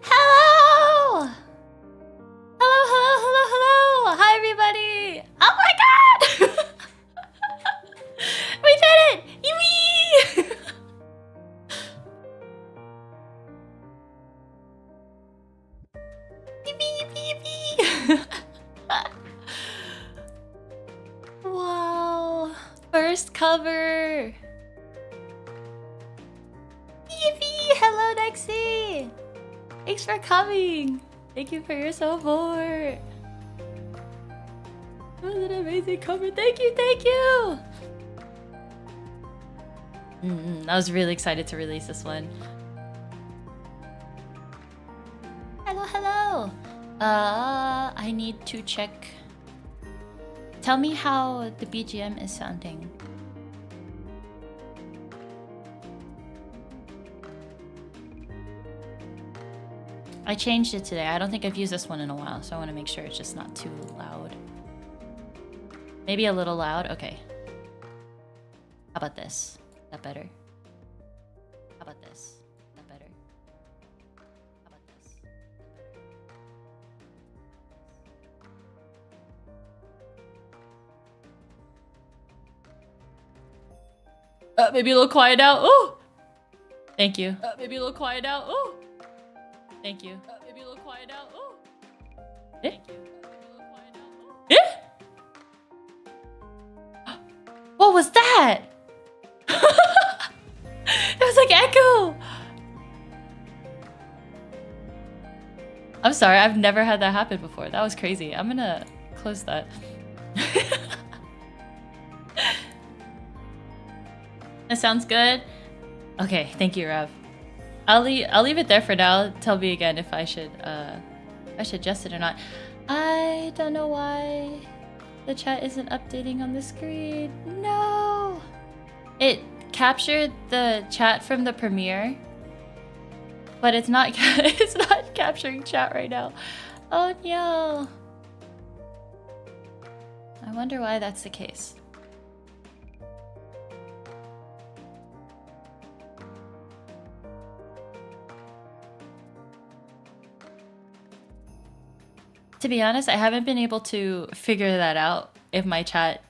Hello! Hello, hello, hello, hello! Hi, everybody! Oh my god! We did it! Yee! Yippee, yippee, yippee! Wow! First cover! Yippee! Hello, Nexi! Thanks for coming! Thank you for your support! That was an amazing cover! Thank you, thank you! I was really excited to release this one. Hello, hello! I need to check. Tell me how the BGM is sounding. I changed it today. I don't think I've used this one in a while, so I want to make sure it's just not too loud. Maybe a little loud? Okay. How about this? Is that better? How about this? Is that better? How about this? Maybe a little quiet now. Oh! Thank you. Maybe a little quiet now. Oh! Thank you. Maybe a little quiet now. Oh! Thank you. Maybe a little quiet now. Oh! What was that? It was like echo! I'm sorry, I've never had that happen before. That was crazy. I'm gonna close that. That sounds good? Okay, thank you, Rav. I'll leave it there for now. Tell me again if I should adjust it or not. I don't know why the chat isn't updating on the screen. No! It captured the chat from the premiere, but it's not it's not capturing chat right now. Oh no. I wonder why that's the case. To be honest, I haven't been able to figure that out if my chat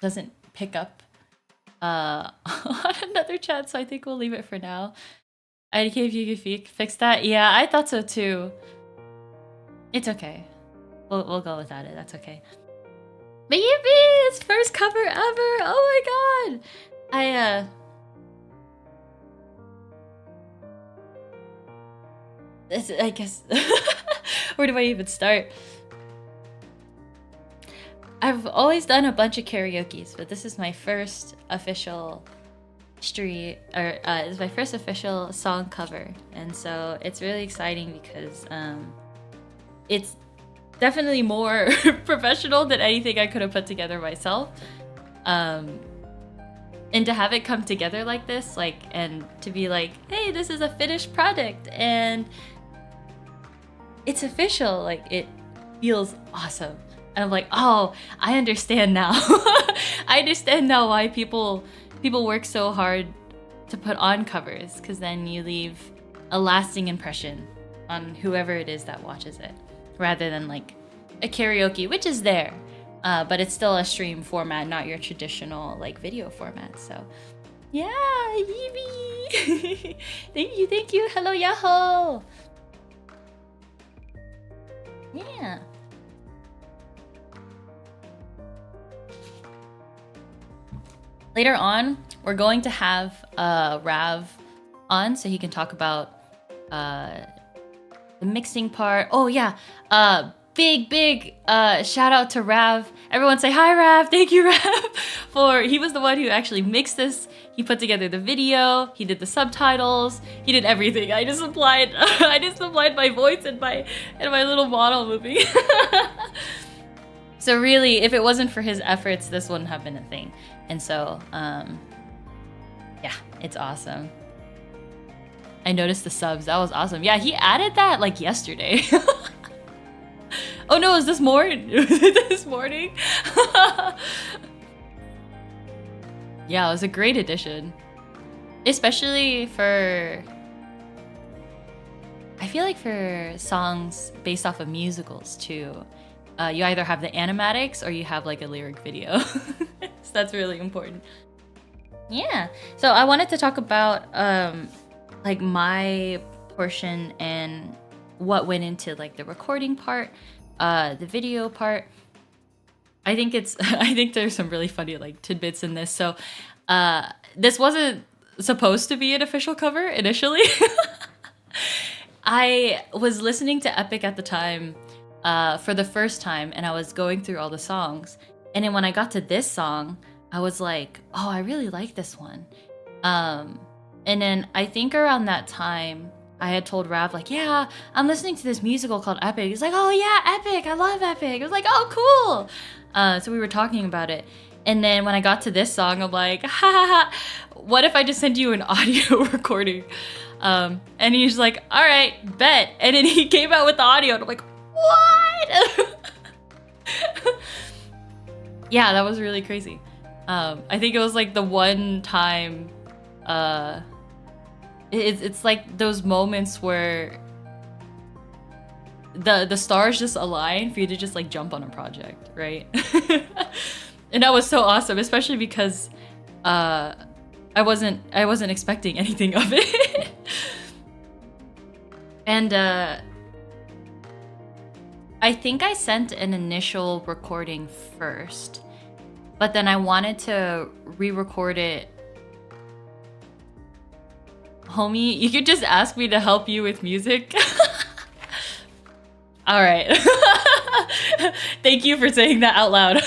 doesn't pick up on another chat, so I think we'll leave it for now. IDK, if you could fix that. Yeah, I thought so too. It's okay. We'll go without it. That's okay. Baby, it's first cover ever. Oh my god. I guess where do I even start? I've always done a bunch of karaokes, but this is my first official street, or it's my first official song cover, and so it's really exciting because it's definitely more professional than anything I could have put together myself. And to have it come together like this, and to be like, hey, this is a finished product, and it's official, it feels awesome. And I'm like, oh, I understand now. I understand now why people work so hard to put on covers, because then you leave a lasting impression on whoever it is that watches it, rather than a karaoke, which is there, but it's still a stream format, not your traditional video format. So yeah, Yee! Thank you. Hello, Yahoo! Yeah. Later on, we're going to have Rav on so he can talk about the mixing part. Oh yeah, big shout out to Rav. Everyone say hi, Rav. Thank you, Rav. He was the one who actually mixed this. He put together the video. He did the subtitles. He did everything. I just applied my voice and my little model moving. So really, if it wasn't for his efforts, this wouldn't have been a thing. And so, yeah, it's awesome. I noticed the subs. That was awesome. Yeah, he added that yesterday. Oh no, is this morning? This morning? Yeah, it was a great addition. Especially for... I feel like for songs based off of musicals too, you either have the animatics or you have like a lyric video. So that's really important. Yeah. So I wanted to talk about like my portion and what went into like the recording part, the video part. I think there's some really funny like tidbits in this. So this wasn't supposed to be an official cover initially. I was listening to Epic at the time for the first time, and I was going through all the songs. And then when I got to this song, I was like, oh, I really like this one. And then I think around that time, I had told Rav, like, yeah, I'm listening to this musical called Epic. He's like, oh yeah, Epic, I love Epic. I was like, oh, cool. So we were talking about it. And then when I got to this song, I'm like, ha ha ha, what if I just send you an audio recording? And he's like, all right, bet. And then he came out with the audio, and I'm like, what? Yeah, that was really crazy. I think it was like the one time, it's like those moments where the stars just align for you to just like jump on a project, right? And that was so awesome, especially because I wasn't expecting anything of it. And I think I sent an initial recording first, but then I wanted to re-record it. Homie, you could just ask me to help you with music. All right. Thank you for saying that out loud.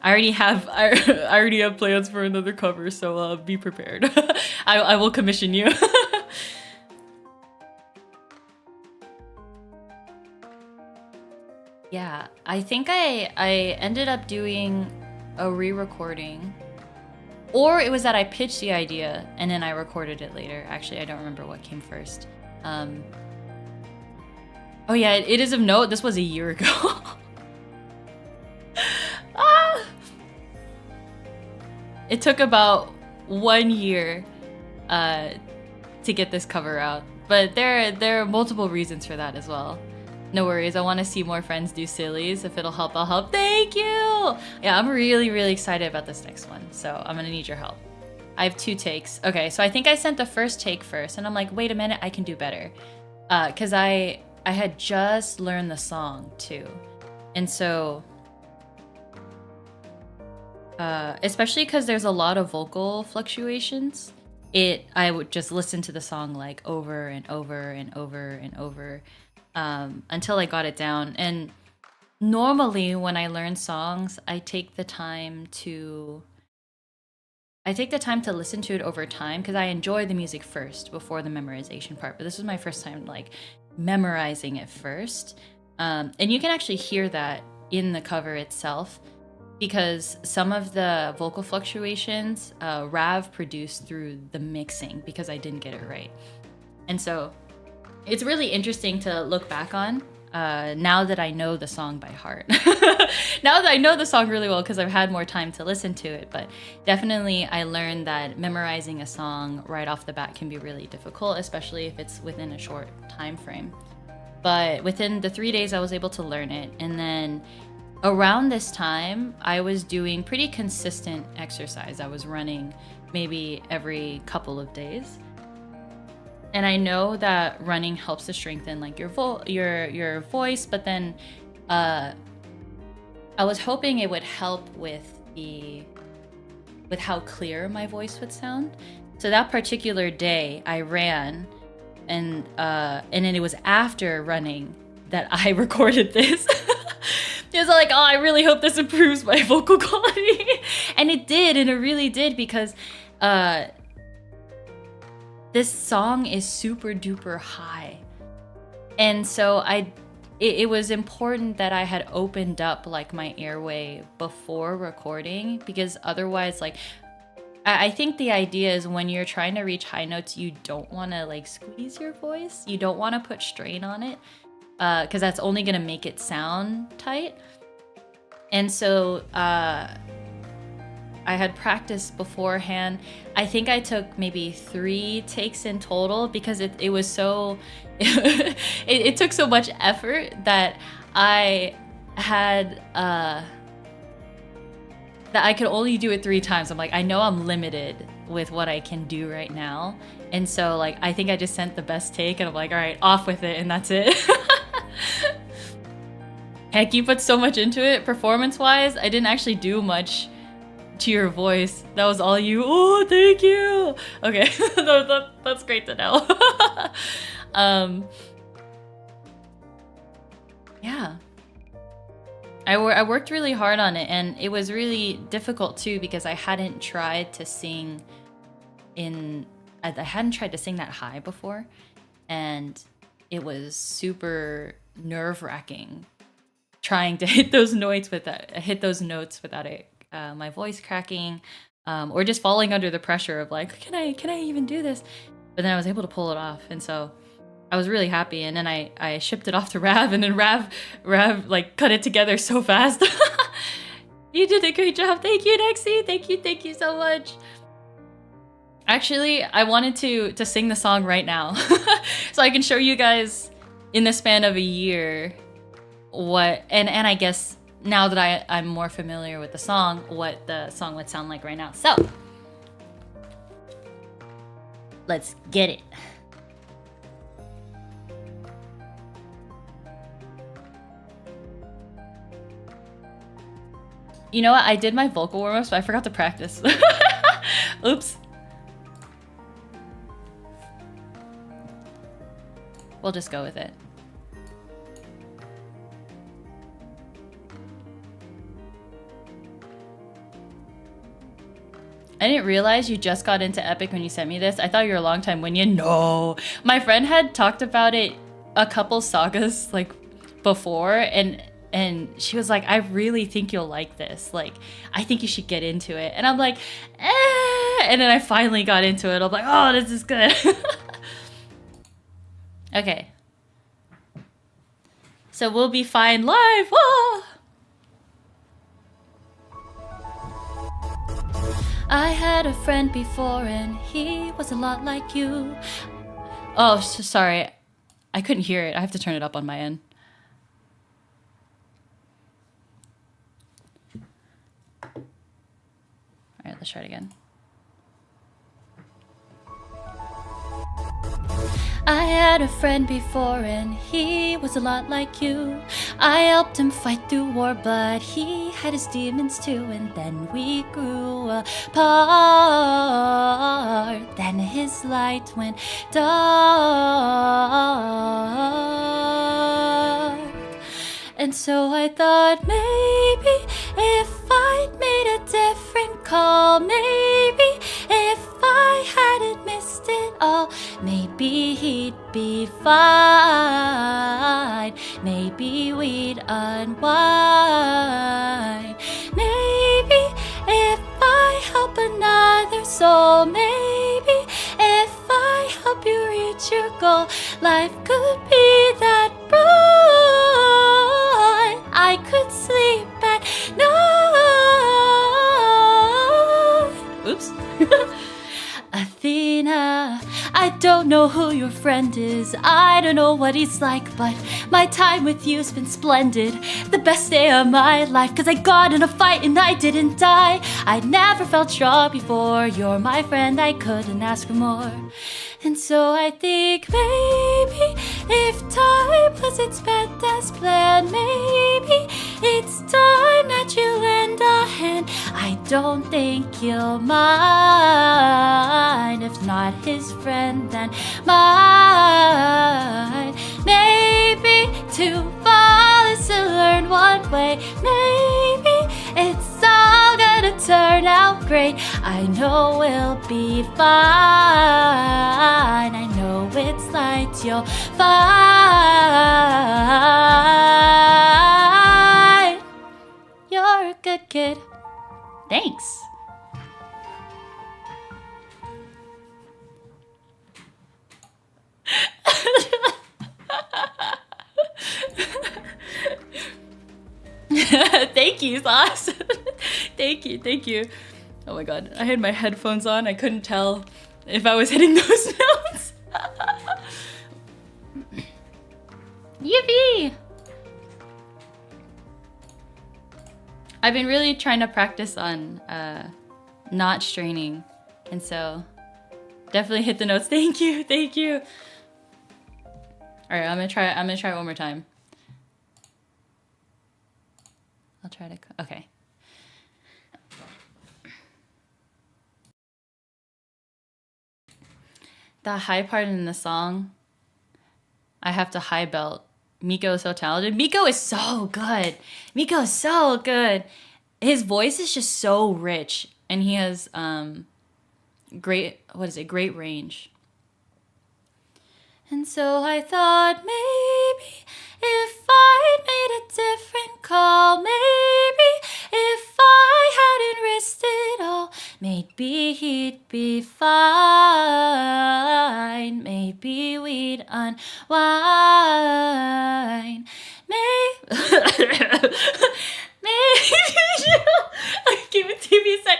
I already have plans for another cover, so be prepared. I will commission you. Yeah, I think I ended up doing a re-recording, or it was that I pitched the idea and then I recorded it later. Actually, I don't remember what came first. Oh yeah, it is of note, this was a year ago. Ah! It took about 1 year to get this cover out, but there are multiple reasons for that as well. No worries, I want to see more friends do sillies. If it'll help, I'll help. Thank you! Yeah, I'm really, really excited about this next one, so I'm gonna need your help. I have 2 takes. Okay, so I think I sent the first take first, and I'm like, wait a minute, I can do better. Because I had just learned the song, too. And so... especially because there's a lot of vocal fluctuations, I would just listen to the song like over and over and over and over until I got it down. And normally when I learn songs, I take the time to listen to it over time because I enjoy the music first before the memorization part. But this was my first time like memorizing it first. And you can actually hear that in the cover itself, because some of the vocal fluctuations Rav produced through the mixing because I didn't get it right. And so it's really interesting to look back on now that I know the song by heart. Now that I know the song really well because I've had more time to listen to it. But definitely I learned that memorizing a song right off the bat can be really difficult, especially if it's within a short time frame. But within the 3 days I was able to learn it. And then around this time, I was doing pretty consistent exercise. I was running maybe every couple of days. And I know that running helps to strengthen like your voice, but then I was hoping it would help with how clear my voice would sound. So that particular day I ran, and then it was after running that I recorded this. It was like, oh, I really hope this improves my vocal quality. And it did, and it really did, because this song is super duper high. And so it was important that I had opened up like my airway before recording, because otherwise, like, I think the idea is when you're trying to reach high notes, you don't want to like squeeze your voice. You don't want to put strain on it. Because that's only going to make it sound tight. And so I had practiced beforehand. I think I took maybe 3 takes in total because it was so it took so much effort that I had that I could only do it 3 times. I'm like, I know I'm limited with what I can do right now. And so like I think I just sent the best take and I'm like, all right, off with it, and that's it. Heck, you put so much into it performance-wise. I didn't actually do much to your voice. That was all you. Oh, thank you. Okay, that's great to know. Yeah. I worked really hard on it, and it was really difficult too because I hadn't tried to sing I hadn't tried to sing that high before, and it was super nerve-wracking trying to hit those notes without my voice cracking, or just falling under the pressure of like, can I even do this? But then I was able to pull it off, and so I was really happy. And then I shipped it off to Rav, and then Rav like cut it together so fast. You did a great job. Thank you, Nexie. Thank you so much. Actually, I wanted to sing the song right now, so I can show you guys in the span of a year what, and I guess now that I'm more familiar with the song, what the song would sound like right now. So let's get it. You know what? I did my vocal warm-ups, but I forgot to practice. Oops. We'll just go with it. I didn't realize you just got into Epic when you sent me this. I thought you were a long time Winyan. No! My friend had talked about it a couple sagas like before, and she was like, I really think you'll like this. Like, I think you should get into it. And I'm like, eh. And then I finally got into it. I'm like, oh, this is good. Okay. So we'll be fine live. Whoa! I had a friend before and he was a lot like you. Oh, sorry. I couldn't hear it. I have to turn it up on my end. All right, let's try it again. I had a friend before and he was a lot like you. I helped him fight through war, but he had his demons too. And then we grew apart. Then his light went dark. And so I thought maybe if I'd made a different call, maybe if I hadn't missed it all, maybe he'd be fine. Maybe we'd unwind. Maybe if I help another soul, maybe if I help you reach your goal, life could be that bright. I could sleep at night. Oops. Athena, I don't know who your friend is. I don't know what he's like, but my time with you's been splendid. The best day of my life, 'cause I got in a fight and I didn't die. I never felt strong before. You're my friend, I couldn't ask for more. And so I think maybe if time was its best plan, maybe it's time that you lend a hand. I don't think you'll mind. If not his friend, then mine. Maybe to fall is to learn one way. Maybe it's all gonna turn out great. I know we'll be fine. I know it's light, you'll find. You're a good kid. Thanks. Thank you, Sauce. Thank you. Oh my god, I had my headphones on. I couldn't tell if I was hitting those notes. Yippee! I've been really trying to practice on not straining, and so definitely hit the notes. Thank you, thank you. All right, I'm gonna try it one more time. I'll try to, okay. That high part in the song, I have to high belt. Miko is so talented. Miko is so good. Miko is so good. His voice is just so rich, and he has great range. And so I thought maybe if I'd made a different call, maybe if I hadn't risked it all, maybe he'd be fine. Maybe we'd unwind. Maybe give it to me a sec.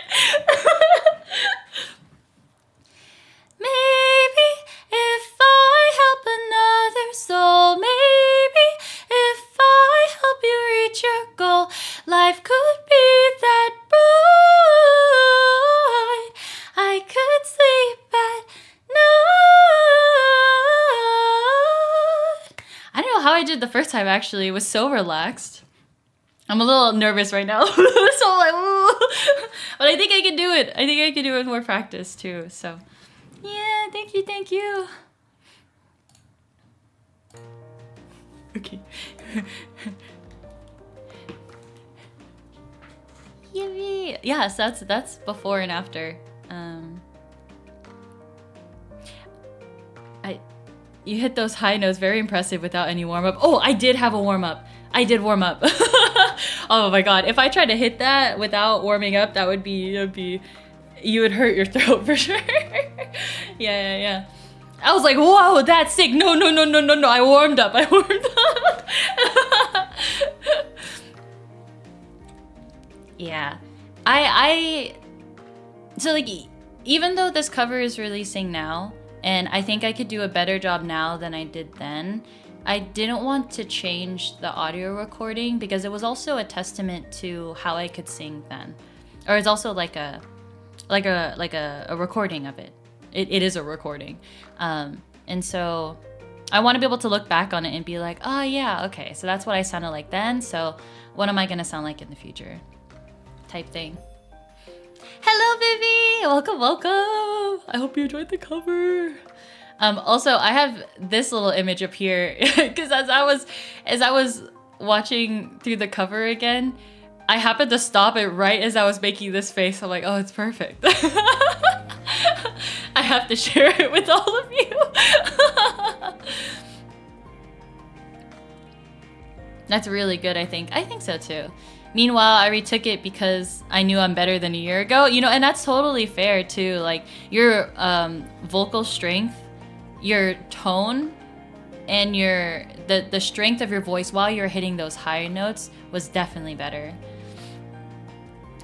Maybe if I help another soul, maybe if I help you reach your goal, life could be that bright. I could sleep at night. I don't know how I did the first time, actually. It was so relaxed. I'm a little nervous right now. So I'm like, ooh. But I think I can do it. I think I can do it with more practice too. So yeah, thank you, thank you. Okay. Yippee. Yes, that's before and after. You hit those high notes, very impressive without any warm-up. Oh, I did have a warm-up. I did warm up. Oh my god, if I tried to hit that without warming up, that would be, you would hurt your throat for sure. Yeah. I was like, whoa, that's sick. No, I warmed up. Yeah. So like, even though this cover is releasing now, and I think I could do a better job now than I did then, I didn't want to change the audio recording because it was also a testament to how I could sing then. Or it's also like a recording of it. It is a recording. And so I want to be able to look back on it and be like, oh yeah, okay, so that's what I sounded like then, so what am I gonna sound like in the future? Type thing. Hello, Vivi! Welcome! I hope you enjoyed the cover. Also, I have this little image up here because as I was watching through the cover again, I happened to stop it right as I was making this face. I'm like, oh, it's perfect. I have to share it with all of you. That's really good, I think. I think so too. Meanwhile, I retook it because I knew I'm better than a year ago. You know, and that's totally fair too. Like your vocal strength, your tone, and the strength of your voice while you're hitting those higher notes was definitely better.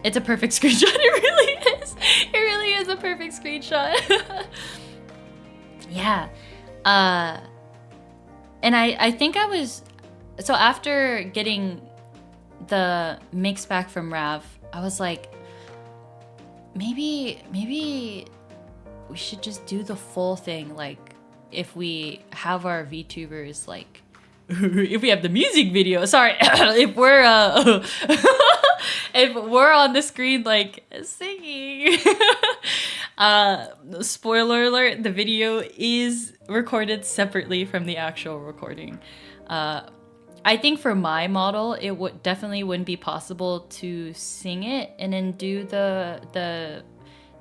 It's a perfect screenshot. It really is. It really is a perfect screenshot. Yeah. And I think I was, so after getting the mix back from Rav, I was like, maybe we should just do the full thing. Like if we have our VTubers, like if we have the music video, sorry, if we're if we're on the screen like singing. Spoiler alert, the video is recorded separately from the actual recording. I think for my model, it definitely wouldn't be possible to sing it and then do the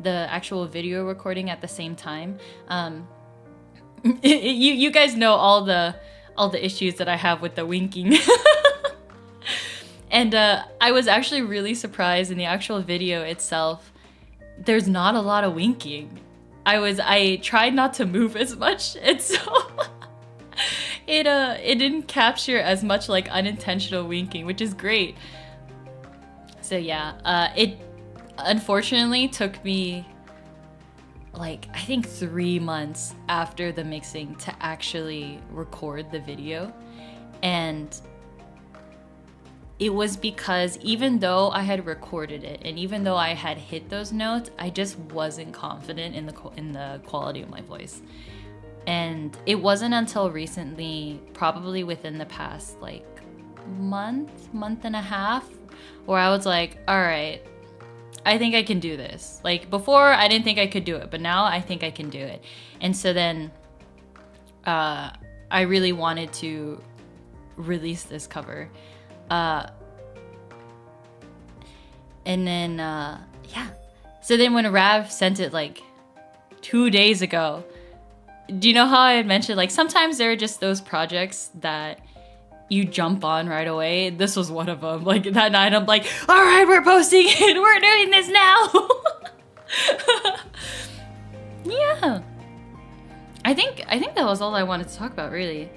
actual video recording at the same time. You guys know all the issues that I have with the winking. And I was actually really surprised in the actual video itself. There's not a lot of winking. I tried not to move as much, and so it didn't capture as much like unintentional winking, which is great. So yeah, unfortunately took me like I think 3 months after the mixing to actually record the video. And it was because even though I had recorded it and even though I had hit those notes, I just wasn't confident in the quality of my voice. And it wasn't until recently, probably within the past like month and a half, where I was like, all right, I think I can do this. Like before I didn't think I could do it, but now I think I can do it. And so then I really wanted to release this cover. And then yeah. So then when Rav sent it like 2 days ago, do you know how I had mentioned like sometimes there are just those projects that you jump on right away? This was one of them. Like that night I'm like, all right, we're posting it, we're doing this now. Yeah, I think that was all I wanted to talk about, really.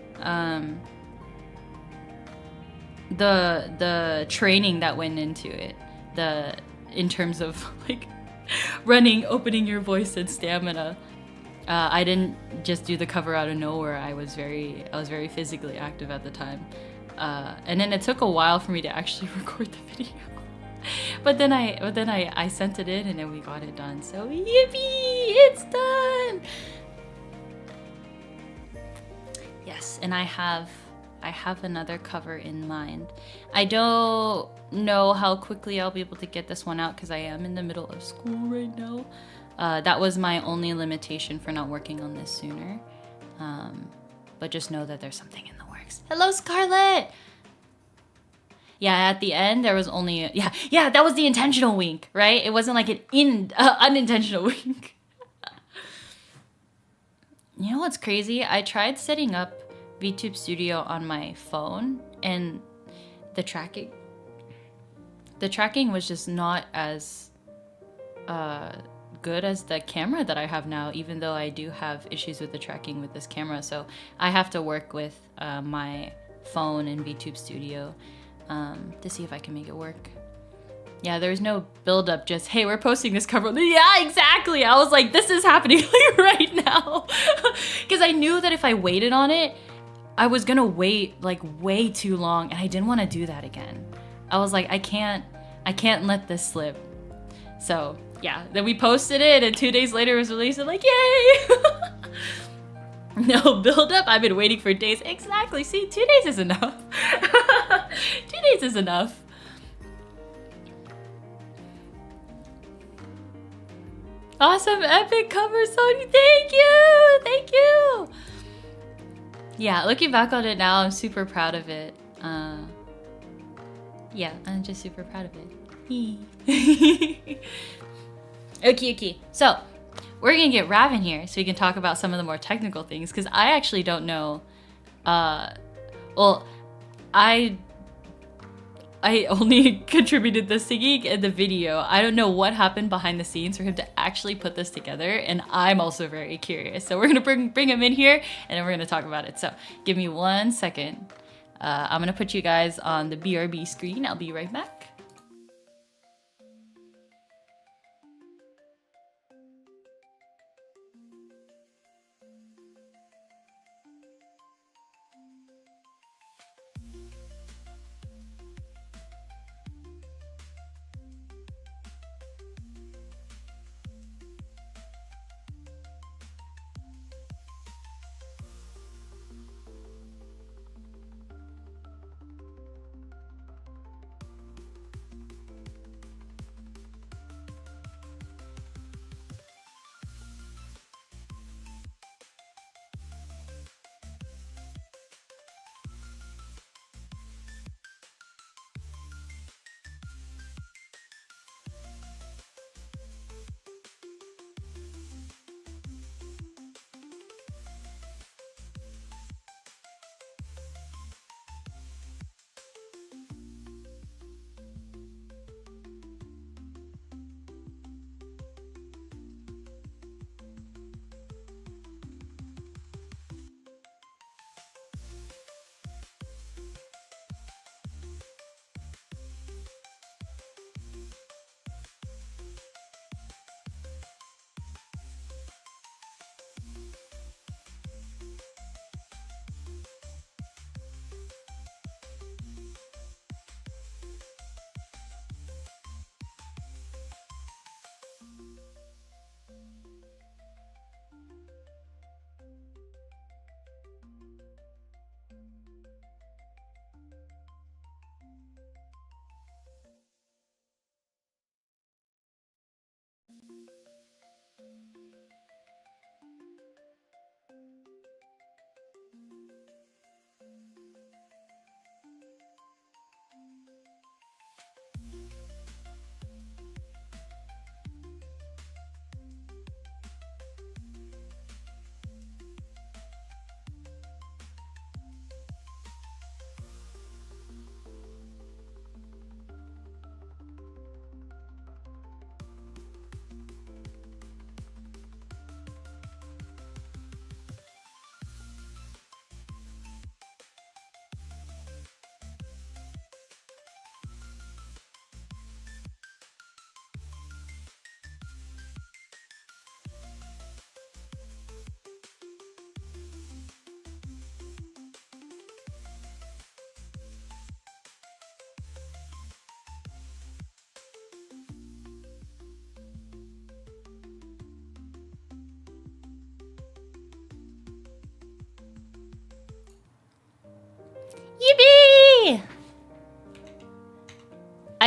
The training that went into it, in terms of like running, opening your voice and stamina. I didn't just do the cover out of nowhere. I was very physically active at the time, and then it took a while for me to actually record the video. but then I sent it in and then we got it done. So yippee! It's done. Yes, and I have another cover in mind. I don't know how quickly I'll be able to get this one out because I am in the middle of school right now. That was my only limitation for not working on this sooner. But just know that there's something in the works. Hello, Scarlett! Yeah, at the end, there was only... Yeah, that was the intentional wink, right? It wasn't like an unintentional wink. You know what's crazy? I tried setting up VTube Studio on my phone, and the tracking was just not as... good as the camera that I have now, even though I do have issues with the tracking with this camera. So I have to work with my phone and VTube Studio to see if I can make it work. Yeah, there's no build up, just, hey, we're posting this cover. Yeah, exactly. I was like, this is happening right now. Because I knew that if I waited on it, I was gonna wait like way too long, and I didn't want to do that again. I was like, I can't let this slip. So yeah, then we posted it, and 2 days later it was released, and like, yay! No build up. I've been waiting for days. Exactly. See, 2 days is enough. 2 days is enough. Awesome, epic cover, Soni. Thank you. Yeah, looking back on it now, I'm super proud of it. Yeah, I'm just super proud of it. Okay. So, we're gonna get Rav in here so we can talk about some of the more technical things, because I actually don't know. Well, I only contributed the singing and the video. I don't know what happened behind the scenes for him to actually put this together, and I'm also very curious. So we're gonna bring him in here, and then we're gonna talk about it. So give me 1 second. I'm gonna put you guys on the BRB screen. I'll be right back.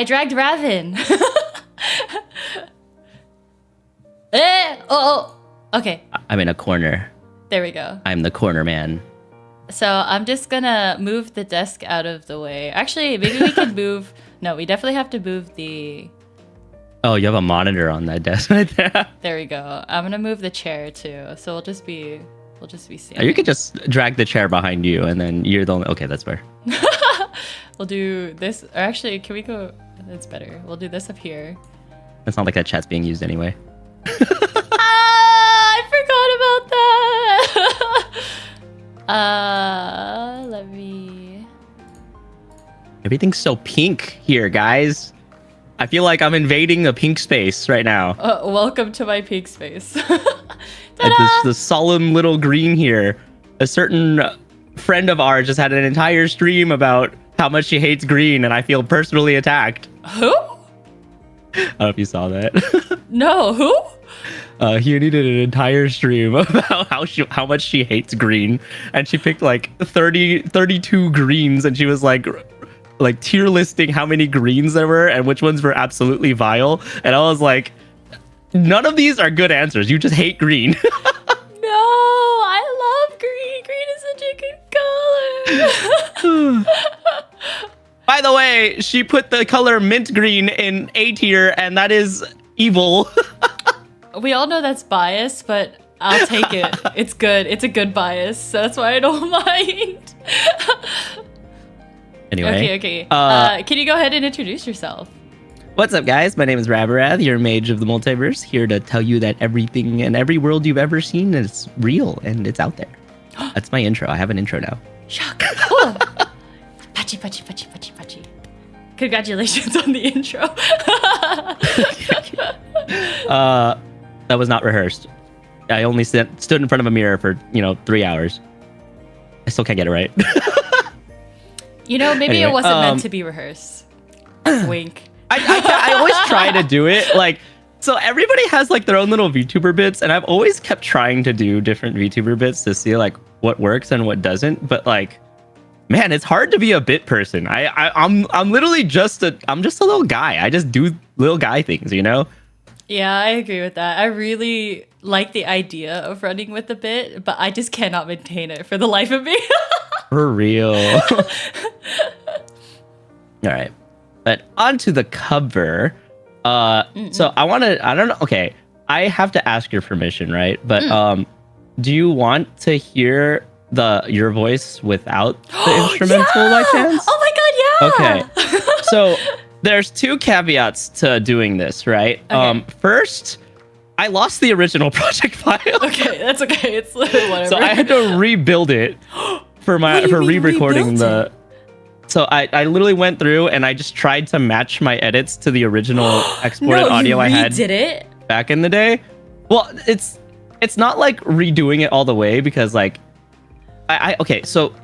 I dragged Raven. Okay. I'm in a corner. There we go. I'm the corner man. So I'm just gonna move the desk out of the way. Actually, maybe we can move. No, we definitely have to move the. Oh, you have a monitor on that desk right there. There we go. I'm gonna move the chair too, so we'll just be standing. You could just drag the chair behind you, and then you're the only. Okay, that's fair. We'll do this. Or actually, can we go? That's better. We'll do this up here. It's not like that chat's being used anyway. I forgot about that. Let me. Everything's so pink here, guys. I feel like I'm invading a pink space right now. Welcome to my pink space. It's the solemn little green here. A certain friend of ours just had an entire stream about how much she hates green, and I feel personally attacked. Who? I don't know if you saw that. No, who? He did an entire stream about how much she hates green, and she picked like 32 greens, and she was like tier listing how many greens there were and which ones were absolutely vile. And I was like, none of these are good answers. You just hate green. No, I love green. Green is such a good color. By the way, she put the color mint green in A tier, and that is evil. We all know that's bias, but I'll take it. It's good. It's a good bias. So that's why I don't mind. Anyway. Okay. Can you go ahead and introduce yourself? What's up, guys? My name is Rabarath, your mage of the multiverse, here to tell you that everything and every world you've ever seen is real and it's out there. That's my intro. I have an intro now. Shock. Oh. Pachi. Congratulations on the intro. That was not rehearsed. I only stood in front of a mirror for 3 hours. I still can't get it right. Maybe Anyway, it wasn't meant to be rehearsed. Wink. I always try to do it so everybody has their own little VTuber bits, and I've always kept trying to do different VTuber bits to see what works and what doesn't. But man, it's hard to be a bit person. I'm literally just a little guy. I just do little guy things, Yeah, I agree with that. I really like the idea of running with a bit, but I just cannot maintain it for the life of me. For real. All right. But onto the cover. So I don't know. Okay. I have to ask your permission, right? But do you want to hear your voice without the instrumental by chance? Oh my god, yeah. Okay. So there's two caveats to doing this, right? Okay. First, I lost the original project file. Okay, that's okay. It's whatever. So I had to rebuild it for re-recording the. So I literally went through and I just tried to match my edits to the original exported audio I had. Did it back in the day? Well, it's not redoing it all the way because okay, so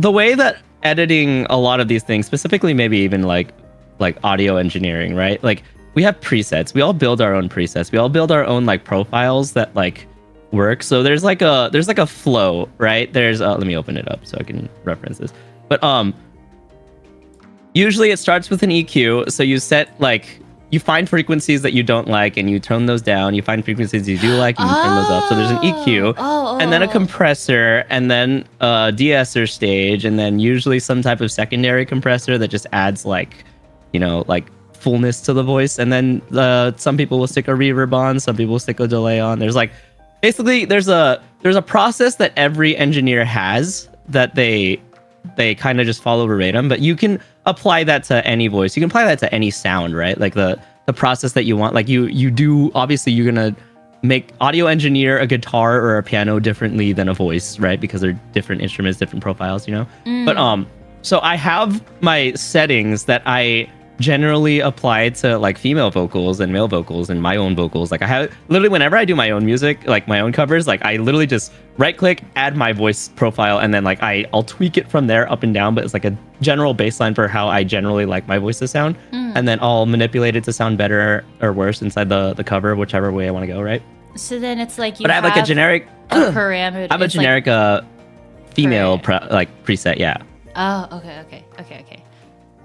the way that editing a lot of these things, specifically maybe even like audio engineering, right? We have presets. We all build our own presets. We all build our own profiles that work. So there's a flow, right? There's let me open it up so I can reference this. But usually it starts with an EQ. So you set you find frequencies that you don't like and you tone those down. You find frequencies you do like and you turn those up. So there's an EQ and then a compressor and then a de-esser stage and then usually some type of secondary compressor that just adds fullness to the voice. And then some people will stick a reverb on, some people will stick a delay on. There's basically there's a process that every engineer has that they kind of just follow verbatim, but you can apply that to any voice. You can apply that to any sound, right? The process that you want. You do, obviously you're gonna make audio engineer a guitar or a piano differently than a voice, right? Because they're different instruments, different profiles, But so I have my settings that I generally apply to female vocals and male vocals and my own vocals. I have literally whenever I do my own music, my own covers, I literally just right click, add my voice profile, and then I'll tweak it from there up and down, but it's a general baseline for how I generally like my voice to sound. And then I'll manipulate it to sound better or worse inside the cover, whichever way I want to go, right? So then it's you but I have a generic parameter. I have a generic female preset, yeah. Oh, okay.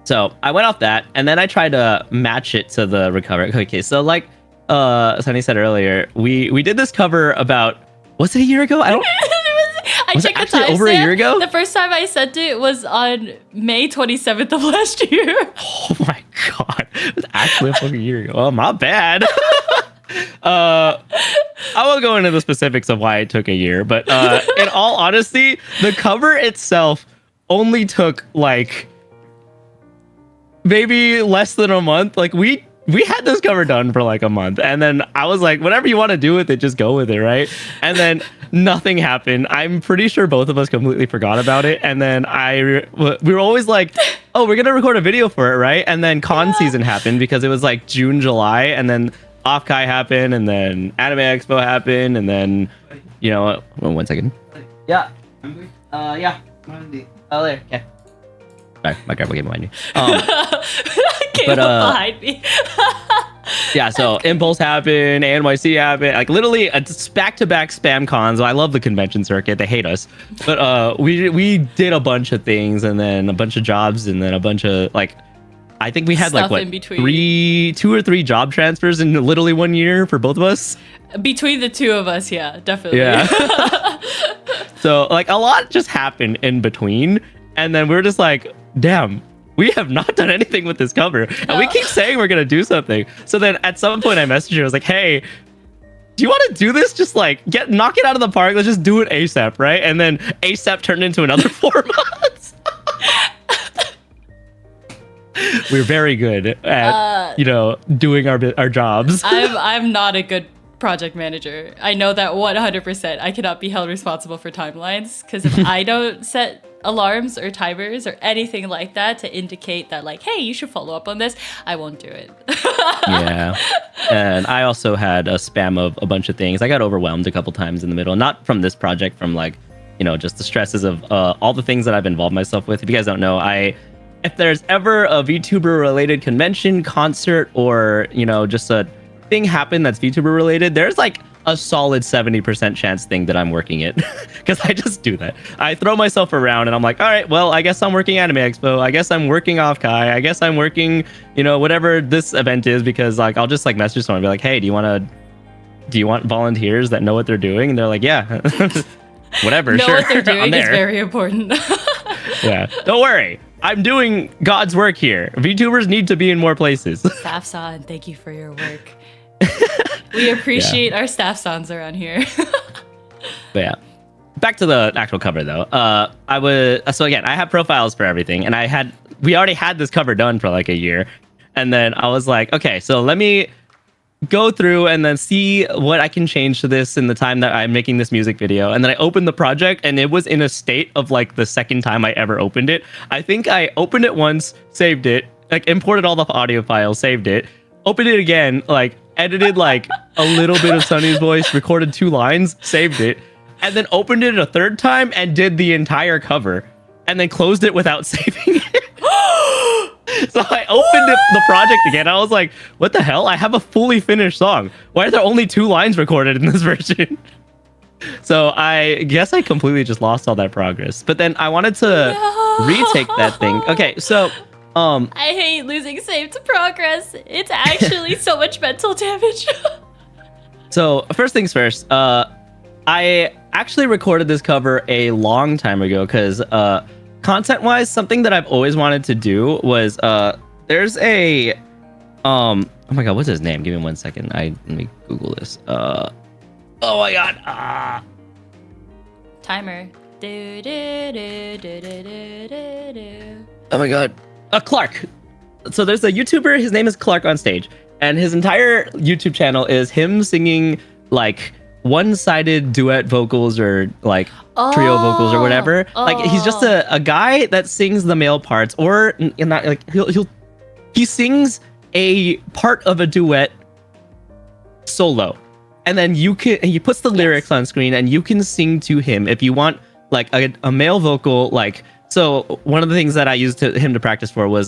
So I went off that, and then I tried to match it to the recover. Okay, so like Soni said earlier, we did this cover about, was it a year ago? I don't. I was checked it the actually over a year ago? The first time I sent it was on May 27th of last year. Oh my god, it was actually a fucking year ago. Oh, my bad. I won't go into the specifics of why it took a year, but in all honesty, the cover itself only took like maybe less than a month. Like we had this cover done for like a month, and then I was like, whatever you want to do with it, just go with it, right? And then nothing happened. I'm pretty sure both of us completely forgot about it, and then we were always like, oh, we're gonna record a video for it, right? And then con season happened because it was like June, July, and then Offkai happened, and then Anime Expo happened, and then, you know, 1 second. Yeah. Yeah. Oh, there. Okay. Sorry, my grandma came behind me. Came up behind me. Yeah, so Impulse happened, ANYC happened, like literally back-to-back spam cons. I love the convention circuit; they hate us, but we did a bunch of things, and then a bunch of jobs, and then a bunch of like, I think we had stuff like what, 2 or 3 job transfers in literally 1 year for both of us. Between the two of us, yeah, definitely. Yeah. So like a lot just happened in between, and then we were just like, damn, we have not done anything with this cover, and we keep saying we're gonna do something. So then at some point I messaged her, I was like, hey, do you want to do this? Just like knock it out of the park. Let's just do it ASAP, right? And then ASAP turned into another 4 months. We're very good at doing our jobs. I'm not a good project manager. I know that 100%. I cannot be held responsible for timelines, because if I don't set alarms or timers or anything like that to indicate that like, hey, you should follow up on this, I won't do it. Yeah. And I also had a spam of a bunch of things. I got overwhelmed a couple times in the middle, not from this project, from like, just the stresses of all the things that I've involved myself with. If you guys don't know, if there's ever a VTuber related convention, concert, or just a thing happen that's VTuber related, there's like a solid 70% chance thing that I'm working it, because I just do that. I throw myself around and I'm like, all right, well, I guess I'm working Anime Expo, I guess I'm working Offkai, I guess I'm working whatever this event is, because like I'll just like message someone and be like, hey, do you want volunteers that know what they're doing? And they're like, yeah. Whatever, know sure. what they're doing is very important. Yeah, don't worry, I'm doing God's work here. VTubers need to be in more places. Staff Son, thank you for your work. We appreciate our staff sons around here. But yeah, back to the actual cover though. I have profiles for everything, and we already had this cover done for like a year, and then I was like, okay, so let me go through and then see what I can change to this in the time that I'm making this music video. And then I opened the project, and it was in a state of like the second time I ever opened it. I think I opened it once, saved it, like imported all the audio files, saved it, opened it again, like edited like a little bit of Soni's voice, recorded 2 lines, saved it, and then opened it a third time and did the entire cover, and then closed it without saving it. So I opened the project again. I was like, what the hell? I have a fully finished song. Why are there only 2 lines recorded in this version? So I guess I completely just lost all that progress. But then I wanted to retake that thing. Okay, so I hate losing save to progress. It's actually so much mental damage. So first things first, I actually recorded this cover a long time ago, because content-wise, something that I've always wanted to do was there's a oh my god, what's his name? Give me 1 second. Let me Google this. Oh my god. Timer. Oh my god. Clark. So there's a YouTuber, his name is Clark on stage, and his entire YouTube channel is him singing like one-sided duet vocals or like trio vocals or whatever. Like he's just a guy that sings the male parts, or not like he sings a part of a duet solo, and then he puts the lyrics on screen, and you can sing to him if you want like a male vocal. Like, so one of the things that I used him to practice for was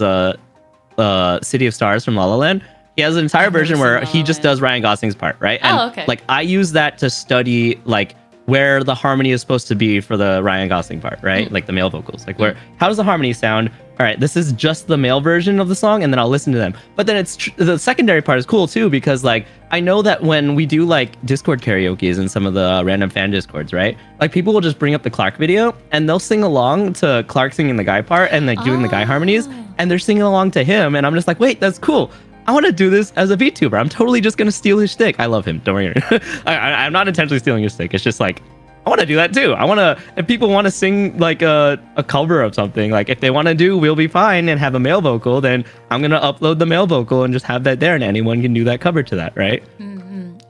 City of Stars from La La Land. He has an entire version where he just does Ryan Gosling's part, right? And okay. like I use that to study like where the harmony is supposed to be for the Ryan Gosling part, right? Like the male vocals. Like how does the harmony sound? All right, this is just the male version of the song, and then I'll listen to them. But then the secondary part is cool too, because like I know that when we do like Discord karaoke's in some of the random fan Discords, right? Like people will just bring up the Clark video and they'll sing along to Clark singing the guy part and like doing the guy harmonies, and they're singing along to him, and I'm just like, wait, that's cool. I want to do this as a VTuber. I'm totally just gonna steal his shtick. I love him. Don't worry. I'm not intentionally stealing his shtick. It's just like I want to do that too. I want to, if people want to sing like a cover of something, like if they want to do We'll Be Fine and have a male vocal, then I'm going to upload the male vocal and just have that there, and anyone can do that cover to that, right?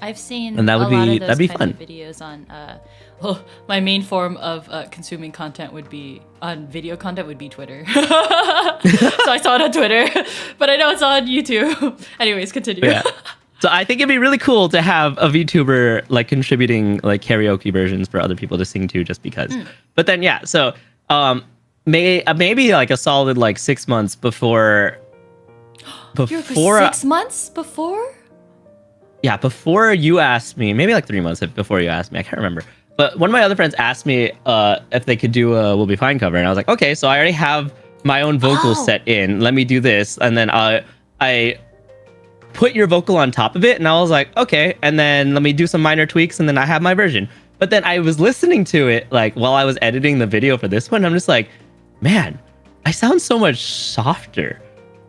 I've seen and that would that'd be fun. Videos on, my main form of consuming content would be, on video content would be Twitter. So I saw it on Twitter, but I know it's on YouTube. Anyways, continue. Yeah. So I think it'd be really cool to have a VTuber like contributing like karaoke versions for other people to sing to, just because. But then yeah, so maybe like a solid like 6 months before. You're for 6 months before? Yeah, before you asked me, maybe like 3 months before you asked me. I can't remember. But one of my other friends asked me if they could do a We'll Be Fine cover, and I was like, okay, so I already have my own vocals set in. Let me do this, and then I put your vocal on top of it, and I was like, okay, and then let me do some minor tweaks, and then I have my version. But then I was listening to it like while I was editing the video for this one. I'm just like, man, I sound so much softer.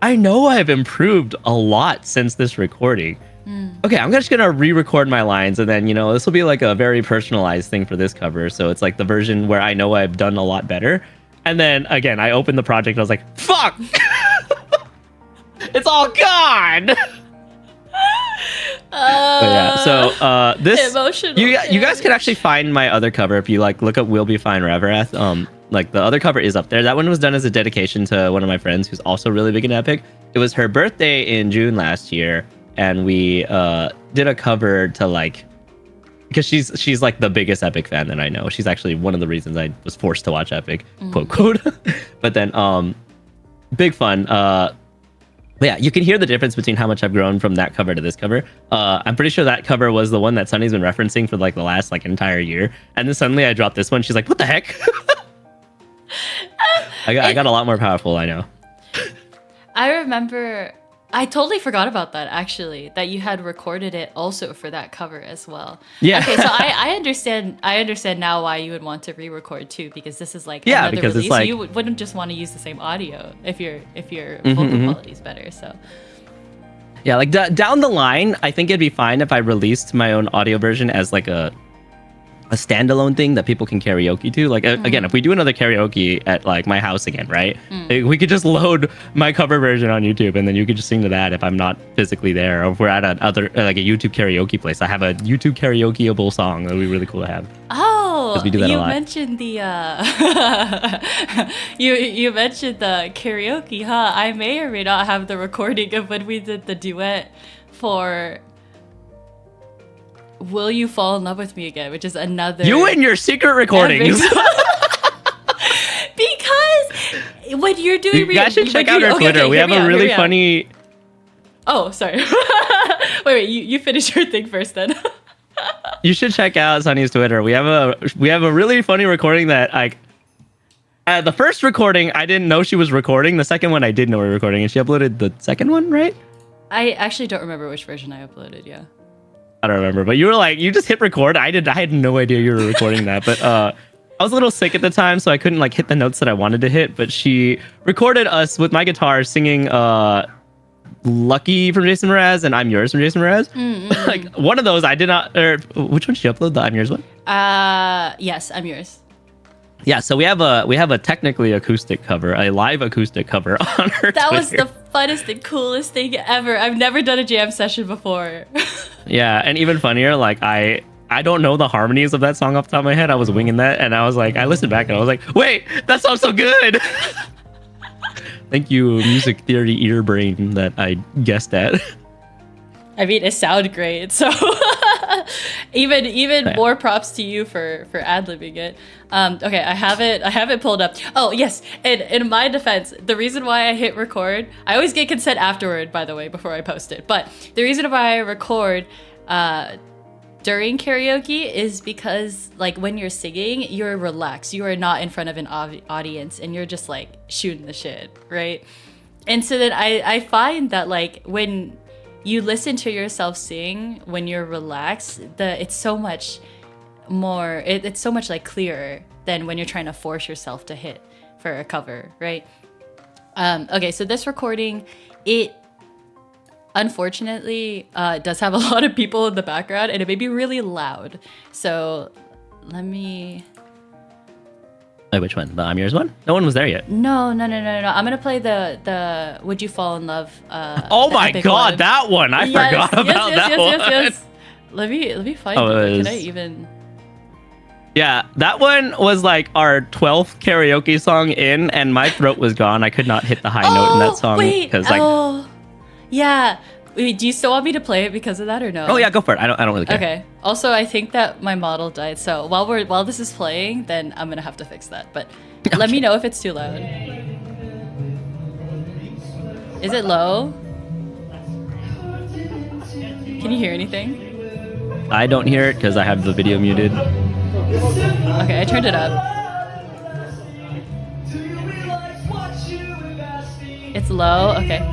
I know I've improved a lot since this recording. Okay, I'm just gonna re-record my lines, and then this will be like a very personalized thing for this cover, so it's like the version where I know I've done a lot better. And then again, I opened the project and I was like, fuck. It's all gone. So this you guys can actually find my other cover if you like look up We'll Be Fine Forever. Like the other cover is up there. That one was done as a dedication to one of my friends who's also really big in Epic. It was her birthday in June last year, and we did a cover to like, because she's like the biggest Epic fan that I know. She's actually one of the reasons I was forced to watch Epic, quote quote. But then big fun. But yeah, you can hear the difference between how much I've grown from that cover to this cover. I'm pretty sure that cover was the one that Sunny's been referencing for like the last like entire year. And then suddenly I dropped this one. She's like, what the heck? I got a lot more powerful, I know. I remember, I totally forgot about that actually, that you had recorded it also for that cover as well. Yeah. Okay, so I understand now why you would want to re-record too, because this is like another because release. It's like, so you wouldn't just want to use the same audio if your vocal quality is better. So yeah, like down the line, I think it'd be fine if I released my own audio version as like a standalone thing that people can karaoke to. Like again, if we do another karaoke at like my house again, right? We could just load my cover version on YouTube, and then you could just sing to that if I'm not physically there, or if we're at another like a YouTube karaoke place. I have a YouTube karaokeable song that would be really cool to have. Oh, we do that a lot. Mentioned the you mentioned the karaoke, huh? I may or may not have the recording of when we did the duet for Will You Fall in Love With Me Again, which is another... You and your secret recordings. Because when you're doing... You guys should check out our Twitter. We have a really funny... Oh, sorry. wait, you finish your thing first then. You should check out Sunny's Twitter. We have a really funny recording that like... the first recording, I didn't know she was recording. The second one, I did know we were recording, and she uploaded the second one, right? I actually don't remember which version I uploaded, yeah. I don't remember, but you were like, you just hit record. I had no idea you were recording that, but I was a little sick at the time, so I couldn't like hit the notes that I wanted to hit, but she recorded us with my guitar singing Lucky from Jason Mraz and I'm Yours from Jason Mraz. Like one of those I did not, or which one did she upload? The I'm Yours one? Yes, I'm Yours. Yeah, so we have a technically acoustic cover, a live acoustic cover on her That Twitter. Was the funnest and coolest thing ever. I've never done a jam session before. Yeah, and even funnier, like I don't know the harmonies of that song off the top of my head. I was winging that, and I was like, I listened back and I was like, wait, that sounds so good. Thank you, music theory ear brain that I guessed at. I mean, it sounded great, so even more props to you for ad-libbing it. Okay, I have it pulled up. Oh yes, and in my defense, the reason why I hit record, I always get consent afterward, by the way, before I post it. But the reason why I record during karaoke is because like when you're singing, you're relaxed. You are not in front of an audience and you're just like shooting the shit, right? And so then I find that like when you listen to yourself sing when you're relaxed, it's so much more, it's so much like clearer than when you're trying to force yourself to hit for a cover, right? Okay, so this recording, it unfortunately does have a lot of people in the background and it may be really loud. So let me... Wait, which one? The I'm Yours one? No one was there yet. No. I'm gonna play the Would You Fall in Love? Oh my god, one. That one! I forgot about that one. Yes. Let me find it. Can I even? Yeah, that one was like our 12th karaoke song in, and my throat was gone. I could not hit the high note in that song because yeah. Wait, do you still want me to play it because of that or no? Oh yeah, go for it. I don't really care. Okay. Also, I think that my model died, so while this is playing, then I'm gonna have to fix that. But let me know if it's too loud. Is it low? Can you hear anything? I don't hear it because I have the video muted. Okay, I turned it up. It's low. Okay.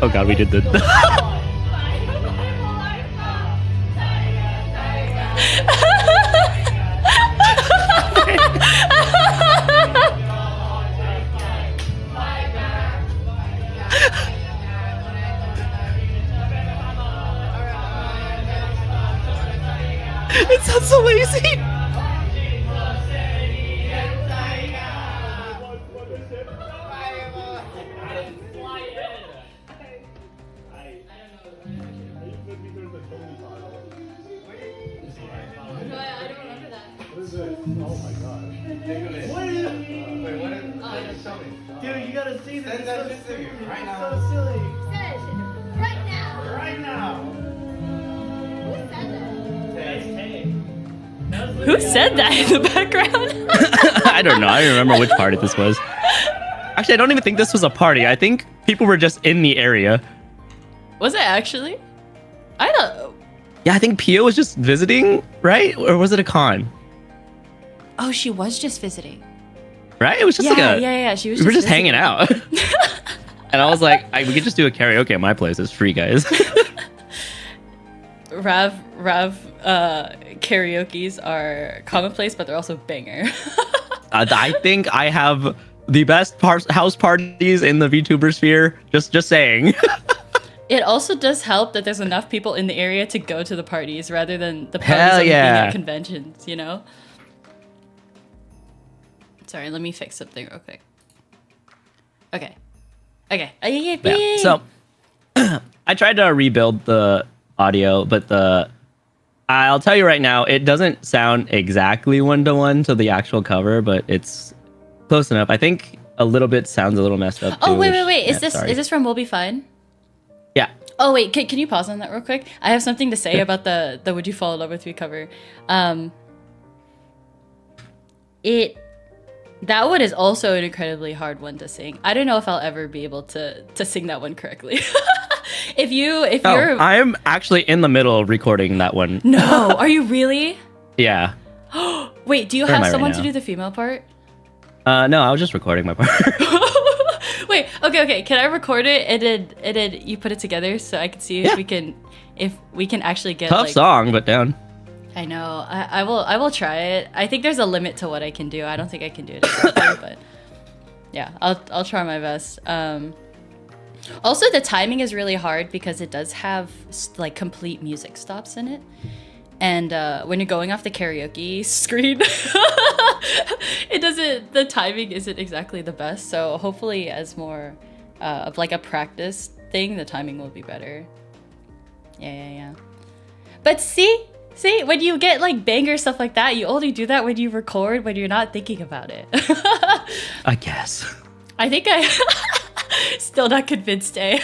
Oh god, we did the... It sounds so lazy. Dude, you gotta see this. Send that shit to me right now. So silly. Send it right now. Right now. Who said that? Who said that in the background? I don't know. I don't remember which party this was. Actually, I don't even think this was a party. I think people were just in the area. Was it actually? I don't... Yeah, I think Pio was just visiting, right? Or was it a con? Oh, she was just visiting. Right? It was just Yeah. She was. We were just visiting. hanging out. And I was like, we could just do a karaoke at my place. It's free, guys. Rav karaoke's are commonplace, but they're also banger. I think I have the best house parties in the VTuber sphere. Just saying. It also does help that there's enough people in the area to go to the parties rather than the parties being at conventions, you know? Sorry, let me fix something real quick. Okay. Yeah. So I tried to rebuild the audio, but I'll tell you right now, it doesn't sound exactly one-to-one to the actual cover, but it's close enough. I think a little bit sounds a little messed up. Oh, too, wait. Is this from We'll Be Fine? Yeah. Oh, wait. Can you pause on that real quick? I have something to say about the Would You Fall in Love With Me cover. That one is also an incredibly hard one to sing. I don't know if I'll ever be able to sing that one correctly. if you're... I'm actually in the middle of recording that one. No, are you really? Yeah. Wait, do you Where am have I someone right to now? do the female part? No, I was just recording my part. Wait, okay. Can I record it and then you put it together so I can see if we can actually get Tough song, but down. I know. I will try it. I think there's a limit to what I can do. I don't think I can do it exactly, but yeah, I'll try my best. Also, the timing is really hard because it does have like complete music stops in it. And when you're going off the karaoke screen, the timing isn't exactly the best. So hopefully as more of like a practice thing, the timing will be better. Yeah. But see, when you get like banger stuff like that, you only do that when you record, when you're not thinking about it. I guess. I think I still not convinced, eh?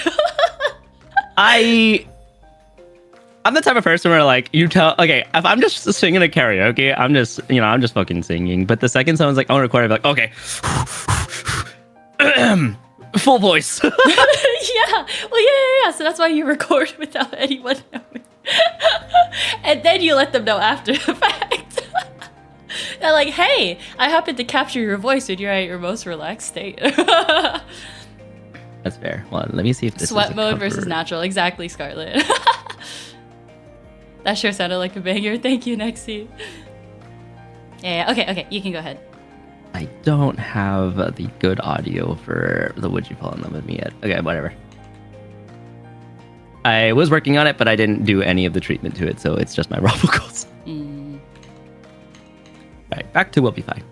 I'm the type of person where like if I'm just singing a karaoke, I'm just fucking singing. But the second someone's like, I want to record, I'll be like, okay. Full voice. Yeah. Well, yeah. So that's why you record without anyone knowing. And then you let them know after the fact. They're like, hey, I happened to capture your voice when you're at your most relaxed state. That's fair. Well, let me see if this Sweat is mode versus natural. Exactly, Scarlett. That sure sounded like a banger. Thank you, Nexi. Yeah. Okay. You can go ahead. I don't have the good audio for the Would You Fall in Love with Me yet. Okay, whatever. I was working on it, but I didn't do any of the treatment to it, so it's just my raw vocals. Right, back to We'll Be Fine.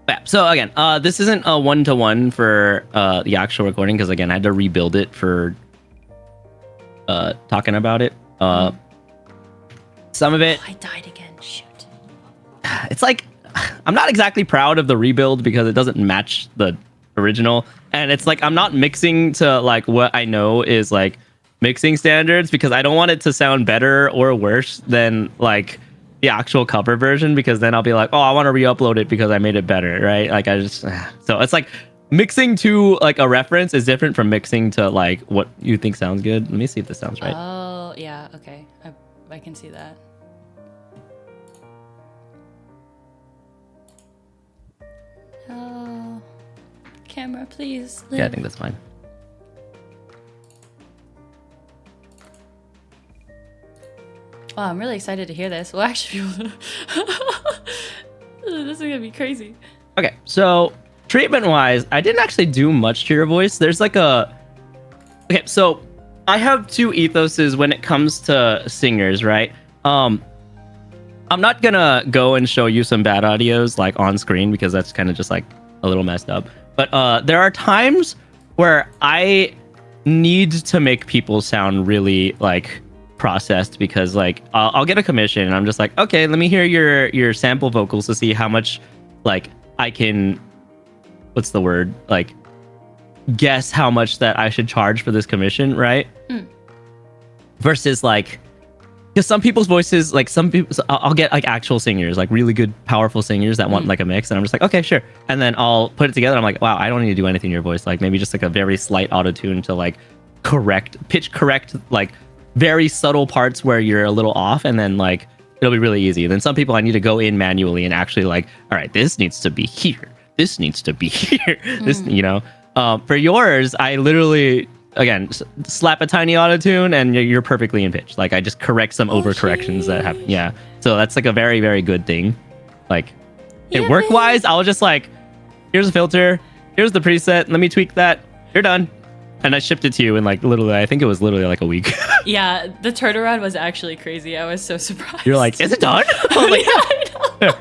Yeah, so again, this isn't a one-to-one for the actual recording, because again, I had to rebuild it for talking about it. Some of it... Oh, I died again, shoot. It's like, I'm not exactly proud of the rebuild because it doesn't match the original. And it's like, I'm not mixing to like what I know is like mixing standards, because I don't want it to sound better or worse than like the actual cover version, because then I'll be like, oh, I want to re-upload it because I made it better, right? Like so it's like mixing to like a reference is different from mixing to like what you think sounds good. Let me see if this sounds right. Oh, yeah, okay. I can see that. Oh, camera, please. Live. Yeah, I think that's fine. Wow, I'm really excited to hear this. We'll actually be able to... This is gonna be crazy. Okay, so treatment-wise, I didn't actually do much to your voice. There's like a... Okay, so I have two ethoses when it comes to singers, right? I'm not gonna go and show you some bad audios like on screen, because that's kind of just like a little messed up. But there are times where I need to make people sound really like processed, because like I'll get a commission and I'm just like, okay, let me hear your sample vocals to see how much like I can, what's the word, like guess how much that I should charge for this commission, right? Versus like, because some people's voices, like some people, so I'll get like actual singers, like really good, powerful singers that want like a mix, and I'm just like, okay, sure. And then I'll put it together. And I'm like, wow, I don't need to do anything in your voice. Like maybe just like a very slight auto tune to like pitch correct, like very subtle parts where you're a little off, and then like it'll be really easy. And then some people I need to go in manually and actually like, all right, this needs to be here. This needs to be here. This, you know, for yours, I literally, again, slap a tiny auto tune and you're perfectly in pitch. Like I just correct some overcorrections that happen. Yeah. So that's like a very, very good thing. Like in work wise, I'll just like, here's a filter. Here's the preset. Let me tweak that. You're done. And I shipped it to you in like literally, I think it was literally like a week. Yeah. The turnaround was actually crazy. I was so surprised. You're like, is it done? I was like, yeah, I know.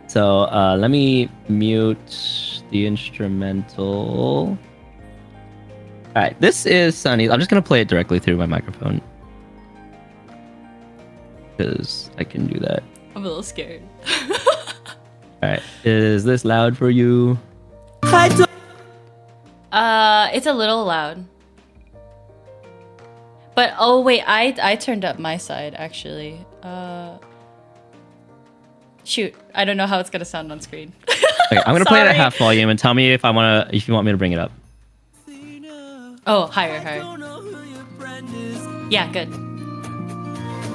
So let me mute the instrumental. All right, this is Soni's. I'm just gonna play it directly through my microphone because I can do that. I'm a little scared. All right, is this loud for you? It's a little loud. But oh wait, I turned up my side actually. Shoot, I don't know how it's gonna sound on screen. Okay, I'm gonna play it at half volume and tell me if you want me to bring it up. Oh, higher. Yeah, good.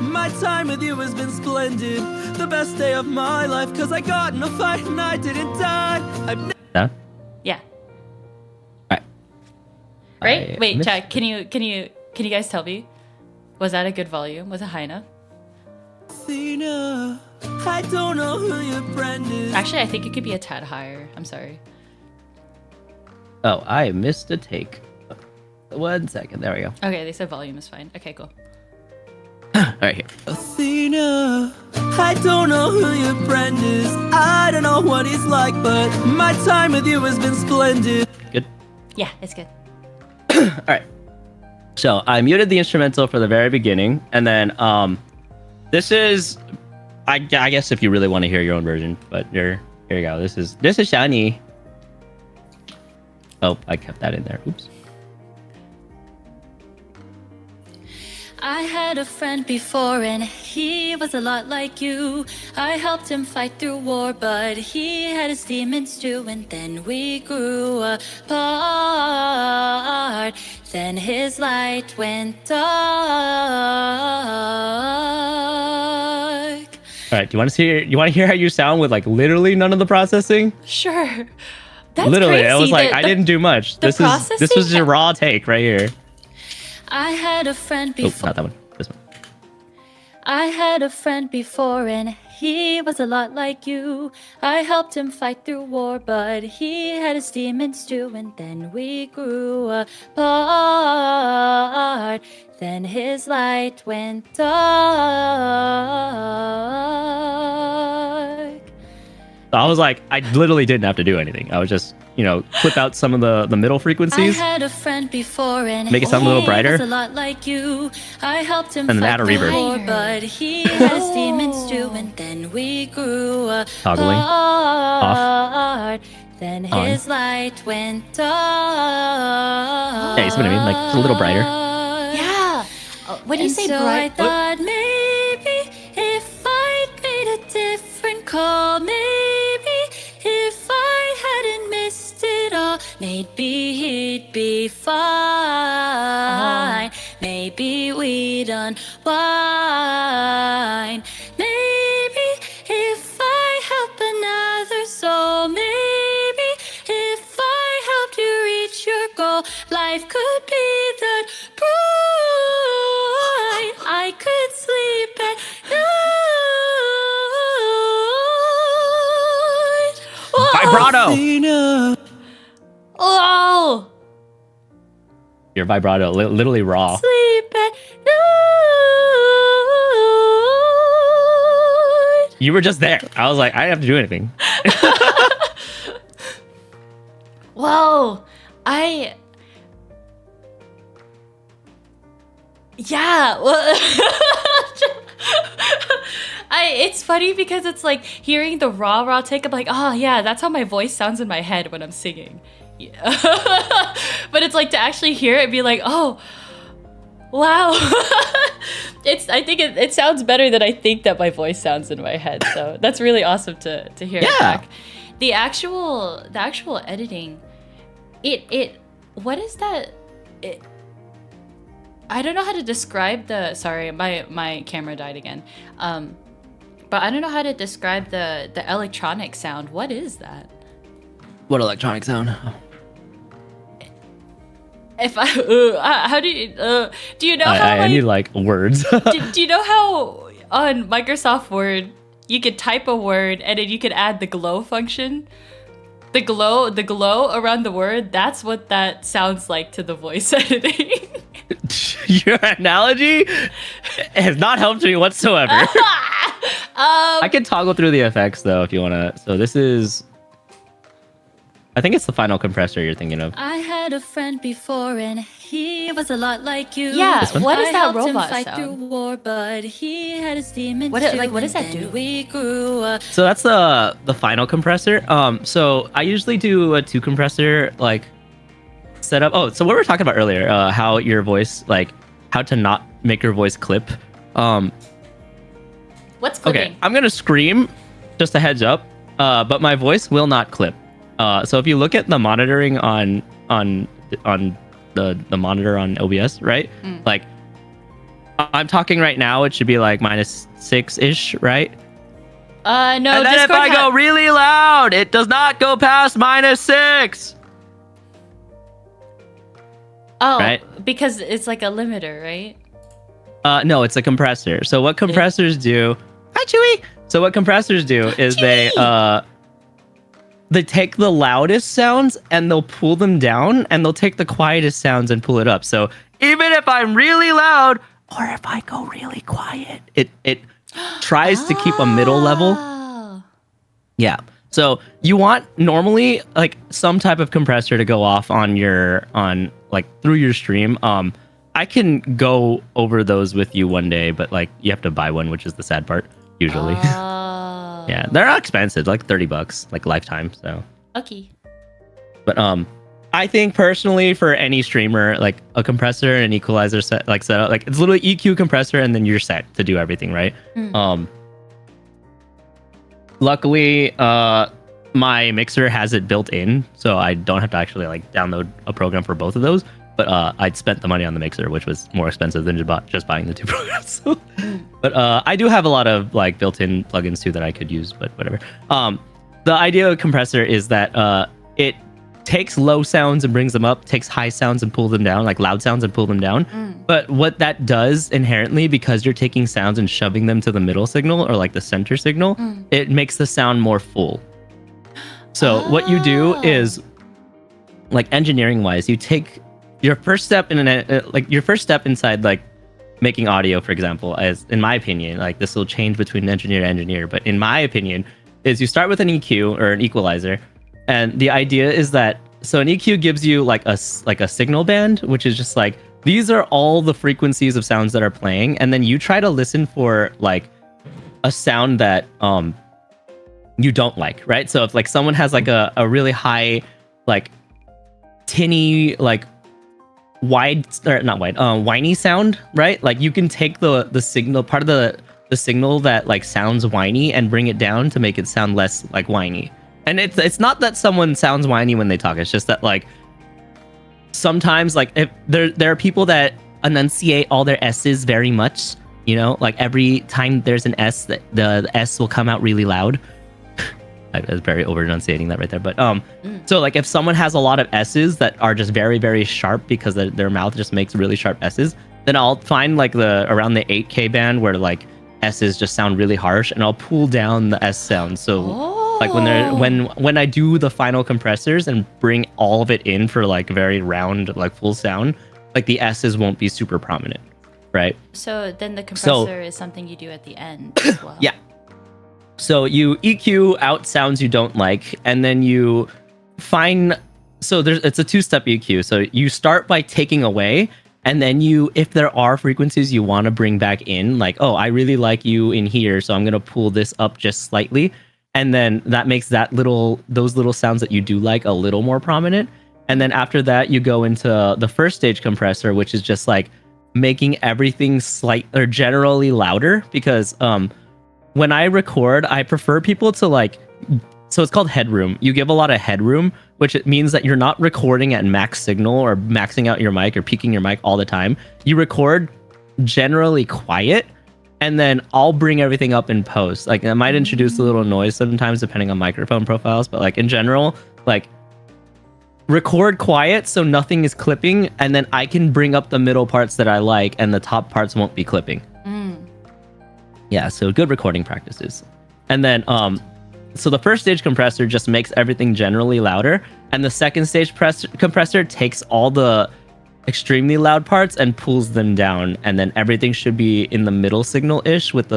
my time with you has been splendid. The best day of my life, cause I got in a fight and I didn't die. Yeah. Yeah. Alright. Right? I Wait, missed chat. Can you guys tell me? Was that a good volume? Was it high enough? Athena, I don't know who your friend is. Actually, I think it could be a tad higher. I'm sorry. Oh, I missed a take. 1 second. There we go. Okay, they said volume is fine. Okay, cool. Alright, here. Athena, I don't know who your friend is. I don't know what he's like, but my time with you has been splendid. Good. Yeah, it's good. Alright. So I muted the instrumental for the very beginning, and then this is I guess if you really want to hear your own version, but here you go. This is Shani. Oh, I kept that in there. Oops. I had a friend before and he was a lot like you. I helped him fight through war, but he had his demons too. And then we grew apart. Then his light went dark. All right, do you want to hear how you sound with like literally none of the processing? Sure. That's literally, crazy. I was like, I didn't do much. This was just a raw take right here. I had a friend before. Oh, not that one. This one. I had a friend before and he was a lot like you. I helped him fight through war, but he had his demons too. And then we grew apart. Then his light went dark. I was like, I literally didn't have to do anything. I was just, clip out some of the middle frequencies. I had a friend before and make it sound a little brighter. He was a lot like you. I helped him and then add a reverb. War, but he had his demons too. And then we grew Toggling apart. off. Then his light went dark. Yeah, you see what I mean? Like just a little brighter. Yeah. When you say bright, I thought maybe if I'd made a different call, maybe if I hadn't missed it all, maybe he'd be fine. Maybe we'd unwind. Maybe if I help another soul, maybe if I helped you reach your goal, life could be that bright. I could sleep at night. Vibrato. Oh, Your vibrato, literally raw. sleep at night. You were just there. I was like, I didn't have to do anything. Whoa, yeah, well, it's funny because it's like hearing the raw take. I'm like, oh yeah, that's how my voice sounds in my head when I'm singing. Yeah. But it's like to actually hear it and be like, oh, wow. I think it sounds better than I think that my voice sounds in my head. So that's really awesome to hear it back. The actual editing, what is that? I don't know how to describe sorry, my camera died again. But I don't know how to describe the electronic sound. What is that? What electronic sound? If how do you know how I need like words. do you know how on Microsoft Word you could type a word and then you could add the glow function? The glow around the word, that's what that sounds like to the voice editing. Your analogy has not helped me whatsoever. I can toggle through the effects though if you want to. So this is, I think it's the final compressor you're thinking of. I had a friend before and he was a lot like you. Yeah, what is that robot sound? Through war, but he had his demons what does that do? We grew up. So that's the final compressor. So I usually do a 2 compressor like setup. Oh, so what we were talking about earlier, how your voice, like how to not make your voice clip. What's clipping? Okay, I'm gonna scream, just a heads up. But my voice will not clip. So if you look at the monitoring on the monitor on OBS, right? Like I'm talking right now. It should be like -6-ish, right? No, And then if Discord I go really loud, it does not go past -6. Oh, right? because it's like a limiter, right? No, it's a compressor. So what compressors do? Hi, Chewy. So what compressors do is they take the loudest sounds and they'll pull them down, and they'll take the quietest sounds and pull it up. So even if I'm really loud or if I go really quiet, it tries to keep a middle level. Oh. Yeah. So you want normally like some type of compressor to go off on through your stream. I can go over those with you one day, but like you have to buy one, which is the sad part usually. Oh. Yeah, they're not expensive, like $30, like lifetime. So Okay. but I think personally for any streamer, like a compressor and an equalizer setup, like it's literally EQ compressor and then you're set to do everything, right? Luckily, my mixer has it built in, so I don't have to actually like download a program for both of those. But I'd spent the money on the mixer, which was more expensive than just buying the two programs. So, but I do have a lot of like built-in plugins too that I could use, but whatever. The idea of a compressor is that it takes low sounds and brings them up, takes high sounds and pulls them down, like loud sounds and pull them down. But what that does inherently, because you're taking sounds and shoving them to the middle signal or like the center signal, it makes the sound more full. So what you do is, like engineering wise, you take your first step inside like making audio, for example, as in my opinion, like this will change between engineer to engineer, but in my opinion, is you start with an EQ or an equalizer. And the idea is that, so an EQ gives you like a signal band, which is just like, these are all the frequencies of sounds that are playing. And then you try to listen for like a sound that you don't like, right? So if like someone has like a really high, like tinny, like whiny sound, right? Like you can take the signal, part of the signal that like sounds whiny and bring it down to make it sound less like whiny. And it's not that someone sounds whiny when they talk. It's just that like sometimes like if there are people that enunciate all their S's very much, you know, like every time there's an S, that the S will come out really loud. I was very over enunciating that right there, but so like if someone has a lot of S's that are just very, very sharp because their mouth just makes really sharp S's, then I'll find like around the 8K band where like S's just sound really harsh, and I'll pull down the S sound. So like when I do the final compressors and bring all of it in for like very round, like full sound, like the S's won't be super prominent, right? So then the compressor is something you do at the end as well. Yeah. So you EQ out sounds you don't like, and then you find, so it's a two-step EQ. So you start by taking away, and then if there are frequencies you want to bring back in, like, oh, I really like you in here, so I'm going to pull this up just slightly. And then that makes those little sounds that you do like a little more prominent. And then after that, you go into the first stage compressor, which is just like making everything generally louder, because when I record, I prefer people to like, so it's called headroom. You give a lot of headroom, which it means that you're not recording at max signal or maxing out your mic or peaking your mic all the time. You record generally quiet, and then I'll bring everything up in post. Like I might introduce a little noise sometimes depending on microphone profiles, but like in general, like record quiet so nothing is clipping, and then I can bring up the middle parts that I like and the top parts won't be clipping. Yeah, so good recording practices. And then so the first stage compressor just makes everything generally louder, and the second stage compressor takes all the extremely loud parts and pulls them down, and then everything should be in the middle signal-ish with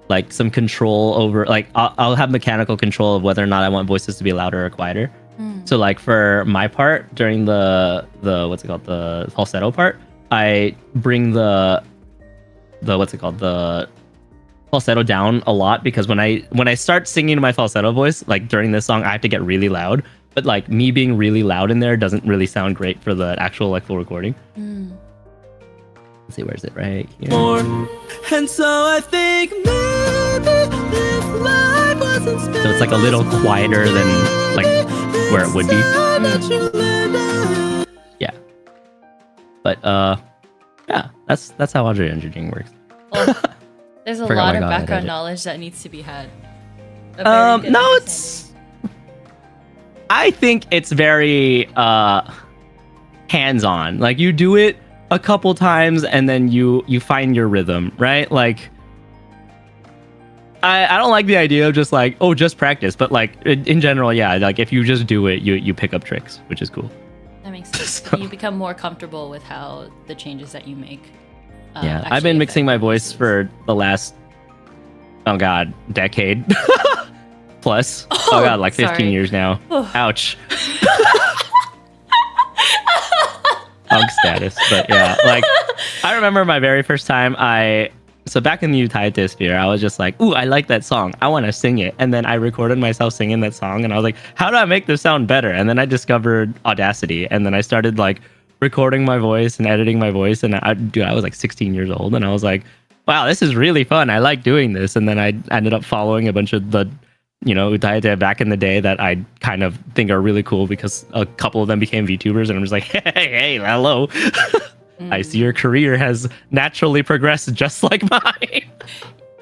like some control over, like I'll have mechanical control of whether or not I want voices to be louder or quieter. So like for my part during the what's it called, the falsetto part, I bring the falsetto down a lot, because when I start singing my falsetto voice, like during this song, I have to get really loud. But like me being really loud in there doesn't really sound great for the actual like full recording. Let's see, where's it? Right here. More. And so I think maybe if life wasn't So it's like a little quieter than like where it would be. Yeah. But yeah, That's how audio engineering works. Well, there's a Forgot lot my of God, I did background it. knowledge that needs to be had. A very good No, understanding. I think it's very hands-on. Like you do it a couple times and then you find your rhythm, right? Like I don't like the idea of just like, oh, just practice, but like in general, yeah, like if you just do it, you pick up tricks, which is cool. That makes sense. So- You become more comfortable with how the changes that you make. Yeah, I've actually been mixing affect my your voice voices. for the last, oh god, decade plus. Oh, Oh, god, like 15 sorry. years now. Ouch. Ugh status, but yeah, like I remember my very first time so back in the Miikutea sphere, I was just like, ooh, I like that song. I want to sing it. And then I recorded myself singing that song and I was like, how do I make this sound better? And then I discovered Audacity and then I started like recording my voice and editing my voice. And I was like 16 years old and I was like, wow, this is really fun. I like doing this. And then I ended up following a bunch of the, Miikutea back in the day that I kind of think are really cool because a couple of them became VTubers and I'm just like, hey, hello. I see your career has naturally progressed just like mine.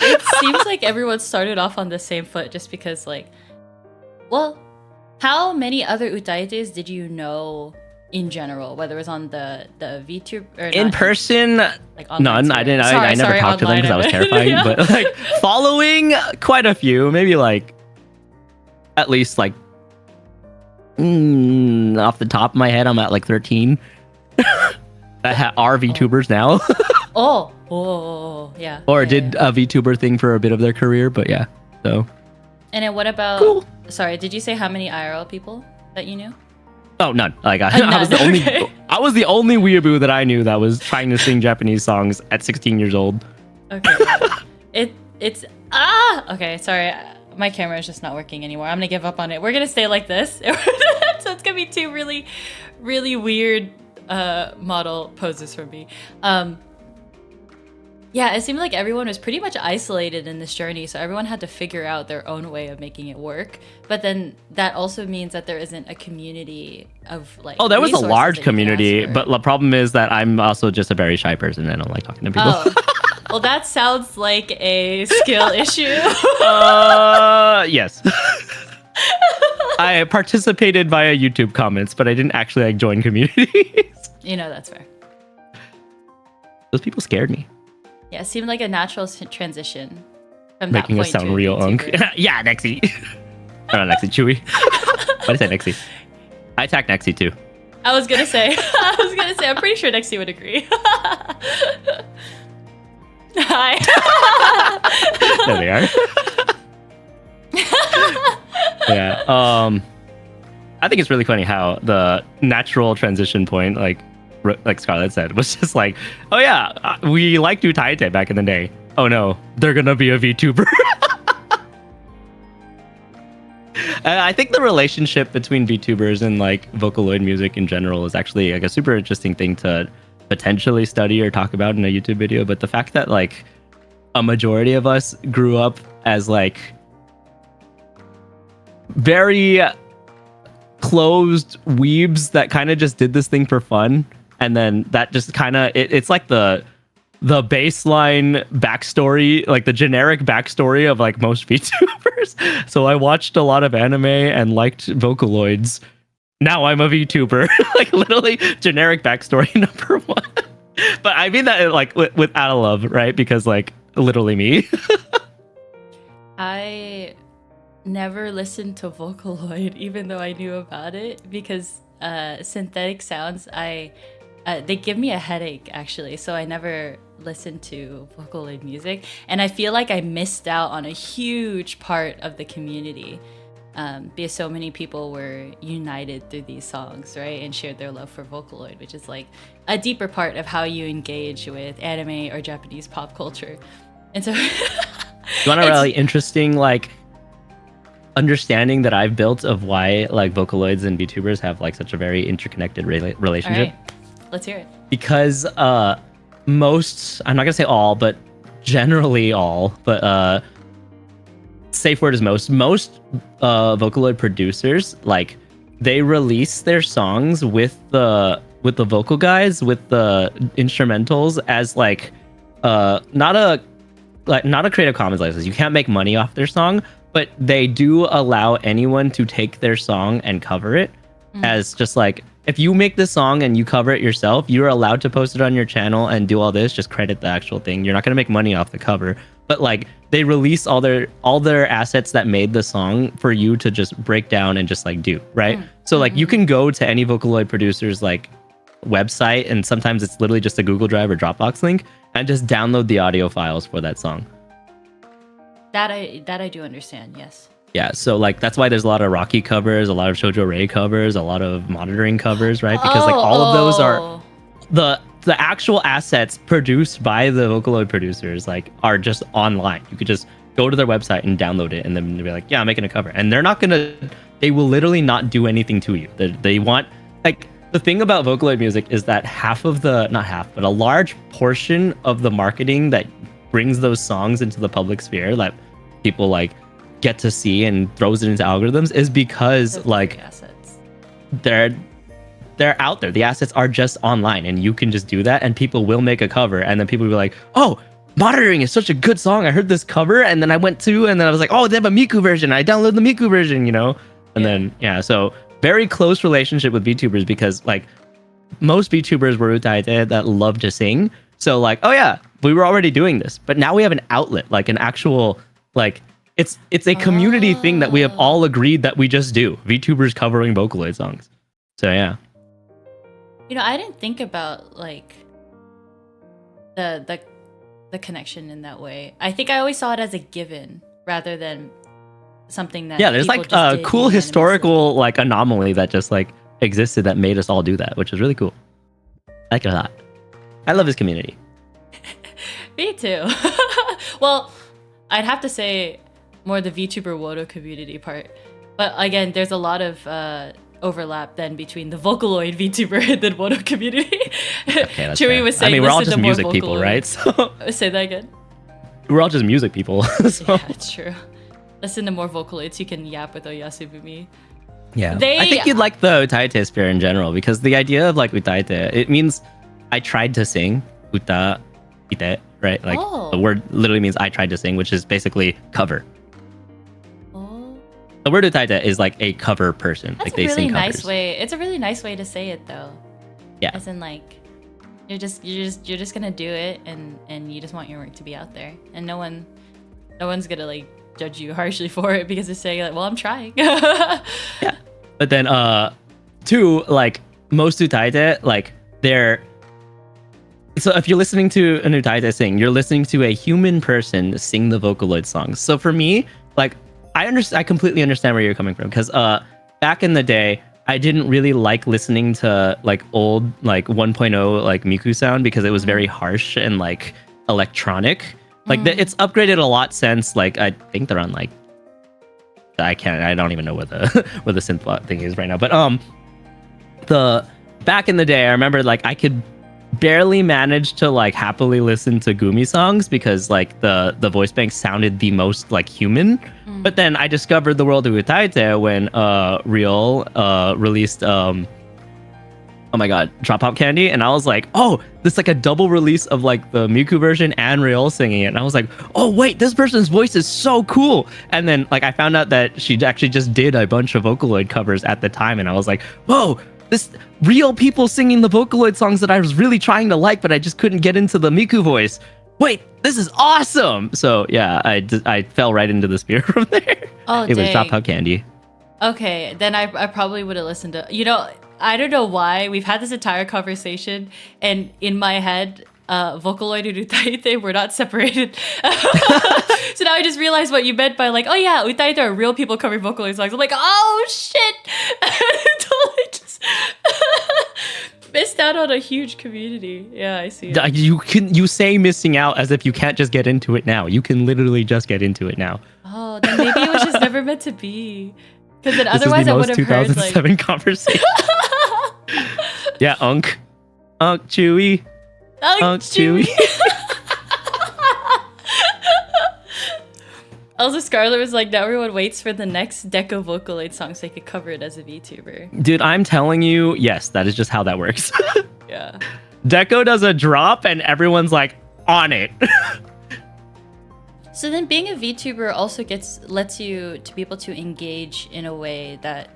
It seems like everyone started off on the same foot just because, like, well, how many other utayetes did you know in general, whether it was on the VTube or In not, person, like online none. too? I didn't. Sorry, I never sorry, talked to them because I was online. terrified. Yeah. But like following quite a few, maybe like at least like off the top of my head, I'm at like 13 that are VTubers now, Yeah. or yeah, did yeah. a VTuber thing for a bit of their career. But yeah, so And then what about? Cool. Sorry, did you say how many IRL people that you knew? oh, none. Like I was the None, only. okay. I was the only weeaboo that I knew that was trying to sing Japanese songs at 16 years old. Okay. It's okay. Sorry, my camera is just not working anymore. I'm gonna give up on it. We're gonna stay like this. So it's gonna be two really, really weird model poses for me. Yeah, it seemed like everyone was pretty much isolated in this journey, so everyone had to figure out their own way of making it work. But then that also means that there isn't a community of like. Oh, there was a resources large that you can community, ask for. but the problem is that I'm also just a very shy person and I don't like talking to people. Oh, well, that sounds like a skill issue. Yes. I participated via YouTube comments, but I didn't actually like join communities. That's fair. Those people scared me, Yeah, it seemed like a natural transition from making that us point sound to a real unk. YouTuber. Yeah, Nexie. Not Nexie, Chewy. What did I say, Nexie? I attack Nexie too. I was gonna say, I'm pretty sure Nexie would agree. Hi. There they are. Yeah. I think it's really funny how the natural transition point, like Scarlett said, was just like, oh yeah, we liked Utaite back in the day. Oh no, they're gonna be a VTuber. I think the relationship between VTubers and like Vocaloid music in general is actually like a super interesting thing to potentially study or talk about in a YouTube video. But the fact that like a majority of us grew up as like very closed weebs that kind of just did this thing for fun, and then that just kind of it's like the baseline backstory, like the generic backstory of like most VTubers. So I watched a lot of anime and liked Vocaloids. Now I'm a VTuber. Like literally generic backstory number one. But I mean that like without a love, right? Because like literally me. I never listened to Vocaloid, even though I knew about it, because synthetic sounds, they give me a headache actually. So I never listened to Vocaloid music, and I feel like I missed out on a huge part of the community. Because so many people were united through these songs, right? And shared their love for Vocaloid, which is like a deeper part of how you engage with anime or Japanese pop culture. And so You want a really interesting like understanding that I've built of why like Vocaloids and VTubers have like such a very interconnected all relationship? right, let's hear it. Because most, I'm not gonna say all, but generally all, but safe word is most Vocaloid producers, like they release their songs with the the vocal guides, with the instrumentals, as like not a Creative Commons license. You can't make money off their song, but they do allow anyone to take their song and cover it as just like, if you make this song and you cover it yourself, you're allowed to post it on your channel and do all this, just credit the actual thing. You're not going to make money off the cover, but like they release all their assets that made the song for you to just break down and just like do, right? So like you can go to any Vocaloid producer's like website, and sometimes it's literally just a Google Drive or Dropbox link, and just download the audio files for that song. That I do understand, yes. Yeah, so like that's why there's a lot of Rocky covers, a lot of Shoujo Rei covers, a lot of monitoring covers, right? Because like all of those are the actual assets produced by the Vocaloid producers, like are just online. You could just go to their website and download it, and then they'll be like, yeah, I'm making a cover. And they will literally not do anything to you. They want, like, the thing about Vocaloid music is that not half, but a large portion of the marketing that brings those songs into the public sphere that people like get to see and throws it into algorithms is because like assets. They're out there. The assets are just online, and you can just do that, and people will make a cover, and then people will be like, oh, Monitoring is such a good song. I heard this cover, and then I was like, oh, they have a Miku version. I downloaded the Miku version, you know? And then, so very close relationship with VTubers, because like most VTubers were utaite that love to sing. So like, oh yeah, we were already doing this, but now we have an outlet, like an actual, like, it's a community thing that we have all agreed that we just do. VTubers covering Vocaloid songs. So yeah. You know, I didn't think about like the connection in that way. I think I always saw it as a given rather than something that there's like a cool historical like anomaly that just like existed that made us all do that, which is really cool. I like it a lot. I love this community. Me too. Well, I'd have to say more the VTuber Wodo community part, but again, there's a lot of overlap then between the Vocaloid VTuber and the Wodo community. Okay, that's Chewy fair. was saying, I mean, we're all just more music people, Vocaloid. right? So Say that again. we're all just music people. So Yeah, it's true. Listen to more Vocaloids. You can yap with Oyasubumi. yeah, I think you'd like the utaite sphere in general, because the idea of like utaite, it means I tried to sing. Uta ite, right? Like the word literally means I tried to sing, which is basically cover. The word utaite is like a cover person. That's like they a really sing nice covers. way. It's a really nice way to say it, though. Yeah. As in, like, you're just gonna do it, and you just want your work to be out there, and no one's gonna like judge you harshly for it because it's saying like, well, I'm trying. Yeah. But then two, like most utaite, like they're, so if you're listening to an utaite sing, you're listening to a human person sing the Vocaloid songs. So for me, like I completely understand where you're coming from, because back in the day I didn't really like listening to like old like 1.0 like Miku sound, because it was very harsh and like electronic. Like it's upgraded a lot since, like I think they're on like, I don't even know what the what the synth thing is right now, but the back in the day I remember like I could barely manage to like happily listen to Gumi songs, because like the voice bank sounded the most like human. But then I discovered the world of utaite when Real released oh my god, Drop Pop Candy, and I was like, oh, this is like a double release of like the Miku version and Real singing it, and I was like, oh wait, this person's voice is so cool. And then like I found out that she actually just did a bunch of Vocaloid covers at the time, and I was like, whoa, this real people singing the Vocaloid songs that I was really trying to like, but I just couldn't get into the Miku voice. Wait, this is awesome. So yeah, I fell right into the sphere from there. Oh, it was dang. Drop Pop Candy. Okay, then I probably would have listened to, you know, I don't know why we've had this entire conversation, and in my head, Vocaloid and utaite were not separated. So now I just realized what you meant by like, oh yeah, utaite are real people covering Vocaloid songs. I'm like, oh shit, totally just missed out on a huge community. Yeah, I see. You say missing out as if you can't just get into it now. You can literally just get into it now. Oh, then maybe it was just never meant to be. Because then This otherwise is the I would most have heard 2007 like. conversation. Yeah, Unk Chewy. Oh, Chewy. Also, Scarlett was like, now everyone waits for the next Deco Vocaloid song so they could cover it as a VTuber. Dude, I'm telling you, yes, that is just how that works. Yeah. Deco does a drop and everyone's like on it. So then being a VTuber also lets you to be able to engage in a way that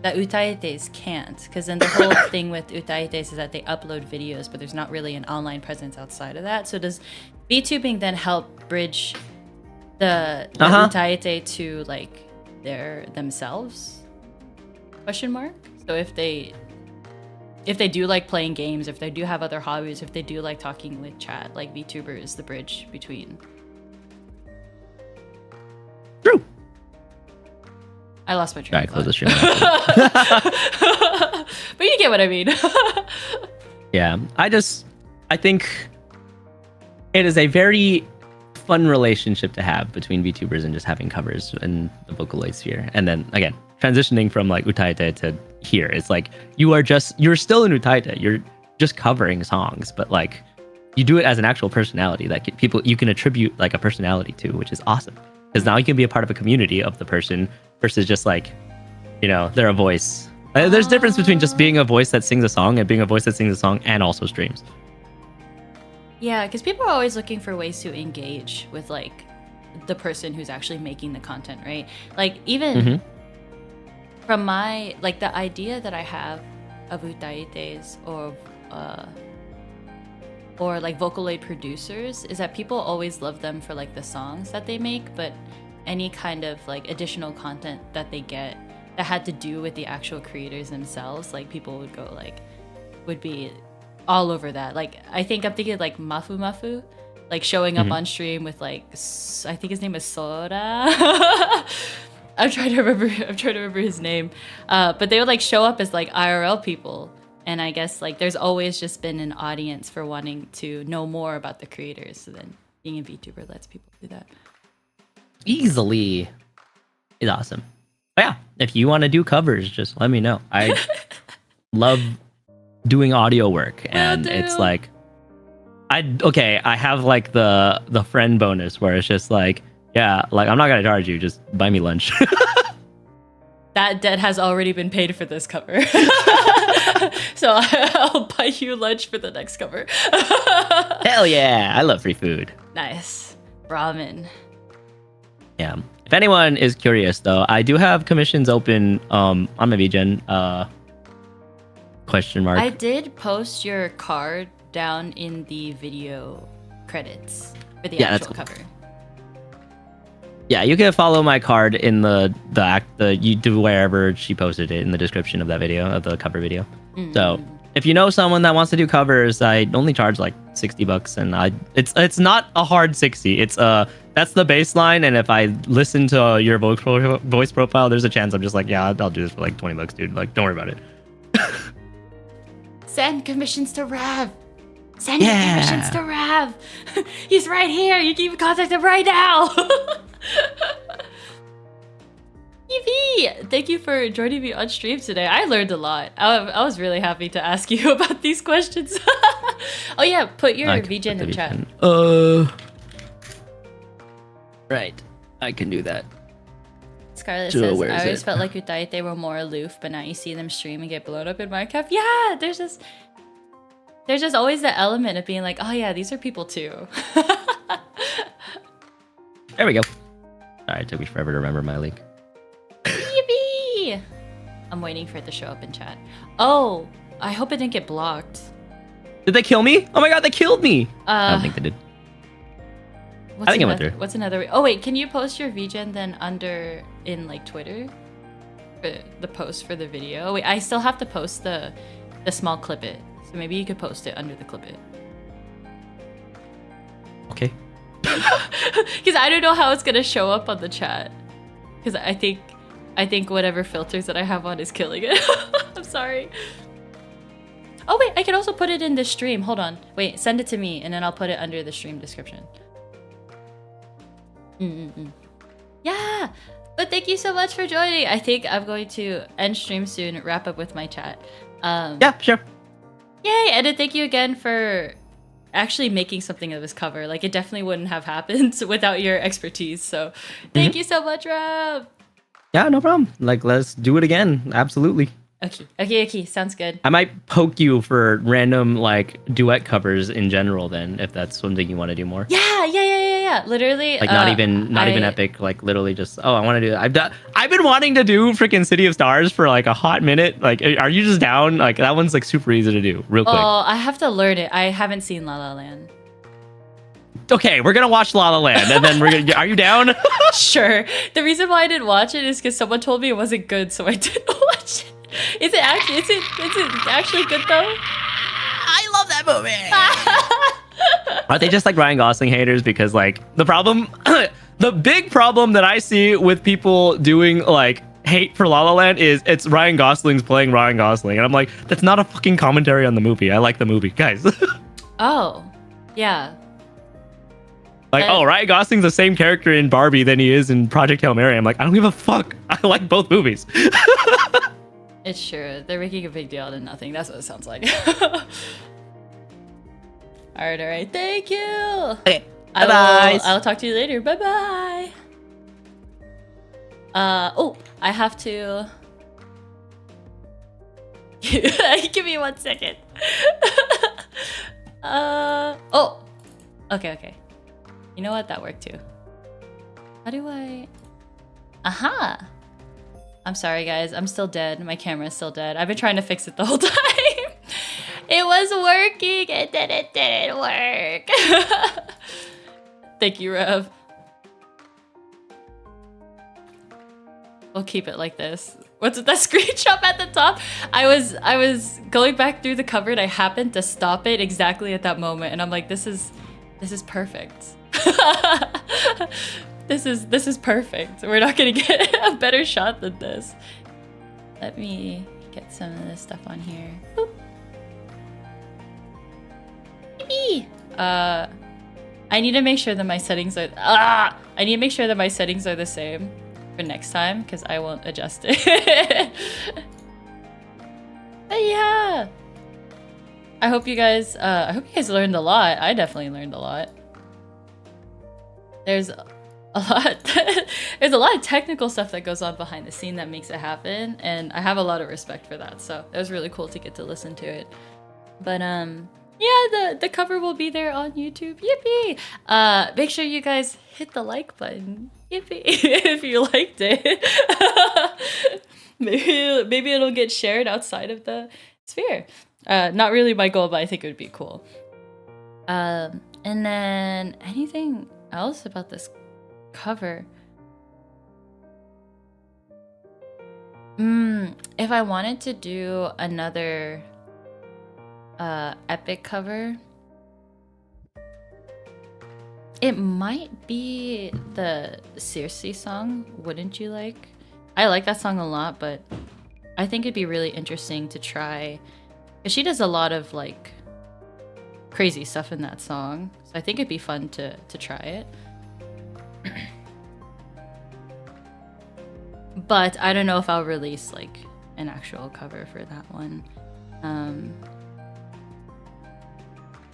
that utaetes can't, because then the whole thing with utaetes is that they upload videos, but there's not really an online presence outside of that. So does VTubing then help bridge the utaete to like themselves? Question mark. So if they do like playing games, if they do have other hobbies, if they do like talking with chat, like VTuber is the bridge between. True. I lost my train of Close the thought. stream. But you get what I mean. Yeah, I think it is a very fun relationship to have between VTubers and just having covers in the Vocaloid sphere. And then again, transitioning from like utaete to here, it's like you're still in utaete, you're just covering songs, but like you do it as an actual personality that you can attribute like a personality to, which is awesome. Because now you can be a part of a community of the person versus just like, they're a voice. There's a difference between just being a voice that sings a song and being a voice that sings a song and also streams. Yeah, because people are always looking for ways to engage with like the person who's actually making the content, right? Like even from my like the idea that I have of utaetes or like Vocaloid producers is that people always love them for like the songs that they make, but any kind of like additional content that they get that had to do with the actual creators themselves, like people would be all over that. Like I think I'm thinking like Mafu, like showing up on stream with like I think his name is Sora. I'm trying to remember his name. But they would like show up as like IRL people. And I guess like there's always just been an audience for wanting to know more about the creators. So then being a VTuber lets people do that. Easily. It's awesome. But yeah, if you want to do covers, just let me know. I love doing audio work, and it's like I have like the friend bonus where it's just like, yeah, like I'm not gonna charge you, just buy me lunch. That debt has already been paid for this cover. So I'll buy you lunch for the next cover. Hell yeah, I love free food. Nice. Ramen. Yeah. If anyone is curious though, I do have commissions open on my VGen. Question mark. I did post your card down in the video credits for the actual cover. Yeah, you can follow my card in the YouTube wherever she posted it in the description of that video, of the cover video. So if you know someone that wants to do covers, I only charge like $60, and it's not a hard 60. It's that's the baseline, and if I listen to your voice profile, there's a chance I'm just like, yeah, I'll do this for like $20, dude. Like, don't worry about it. Send commissions to Rav. Send your commissions to Rav. He's right here. You can even contact him right now. Evie, thank you for joining me on stream today. I learned a lot. I was really happy to ask you about these questions. Oh yeah, put your VGen in chat. Right, I can do that. Scarlett says, I always felt like utaete were more aloof, but now you see them stream and get blown up in Minecraft. Yeah, there's just always the element of being like, oh yeah, these are people too. There we go. Sorry, it took me forever to remember my link. Yippee! I'm waiting for it to show up in chat. Oh, I hope it didn't get blocked. Did they kill me? Oh my god, they killed me! I don't think they did. I think it went through. What's another way? Oh wait, can you post your VGen then in like Twitter? For the post for the video? Oh wait, I still have to post the small clip it. So maybe you could post it under the clip it. Okay. Because I don't know how it's gonna show up on the chat. Because I think whatever filters that I have on is killing it. I'm sorry. Oh wait, I can also put it in the stream. Hold on. Wait, send it to me and then I'll put it under the stream description. Yeah, but thank you so much for joining. I think I'm going to end stream soon, wrap up with my chat. Yeah, sure. Yay, and then thank you again for actually making something of this cover. Like, it definitely wouldn't have happened without your expertise. So thank you so much, Rob. Yeah, no problem. Like, let's do it again. Absolutely. Okay. Sounds good. I might poke you for random like duet covers in general then, if that's something you want to do more. Yeah. Literally, Like not even epic. Like literally just I want to do that. I've been wanting to do freaking City of Stars for like a hot minute. Like, are you just down? Like that one's like super easy to do, real quick. Oh, I have to learn it. I haven't seen La La Land. Okay, we're gonna watch La La Land, and then we're gonna. Are you down? Sure. The reason why I didn't watch it is because someone told me it wasn't good, so I didn't watch it. Is it actually good though? I love that movie. Are they just like Ryan Gosling haters? Because like the big problem that I see with people doing like hate for La La Land is it's Ryan Gosling's playing Ryan Gosling, and I'm like, that's not a fucking commentary on the movie. I like the movie, guys. Oh, yeah. Like, Ryan Gosling's the same character in Barbie than he is in Project Hail Mary. I'm like, I don't give a fuck. I like both movies. It's true. They're making a big deal out of nothing. That's what it sounds like. All right. Thank you. Okay. Bye-bye. I'll talk to you later. Bye-bye. I have to... Give me 1 second. Okay. You know what? That worked too. How do I... Aha! I'm sorry, guys. I'm still dead. My camera's still dead. I've been trying to fix it the whole time. It was working, and then it didn't work. Thank you, Rev. We'll keep it like this. What's with that screenshot at the top? I was going back through the cover and I happened to stop it exactly at that moment, and I'm like, this is perfect. This is perfect. We're not gonna get a better shot than this. Let me get some of this stuff on here. Boop. Yippee! I need to make sure that my settings are I need to make sure that my settings are the same for next time, because I won't adjust it. But yeah, I hope you guys learned a lot. I definitely learned a lot. There's a lot of technical stuff that goes on behind the scene that makes it happen, and I have a lot of respect for that. So it was really cool to get to listen to it. But yeah, the cover will be there on YouTube. Yippee! Make sure you guys hit the like button. Yippee! If you liked it. maybe it'll get shared outside of the sphere. Not really my goal, but I think it would be cool. And then anything else about this cover? If I wanted to do another epic cover, it might be the Circe song, Wouldn't You Like? I like that song a lot, but I think it'd be really interesting to try, because she does a lot of like crazy stuff in that song, so I think it'd be fun to try it. But I don't know if I'll release like an actual cover for that one,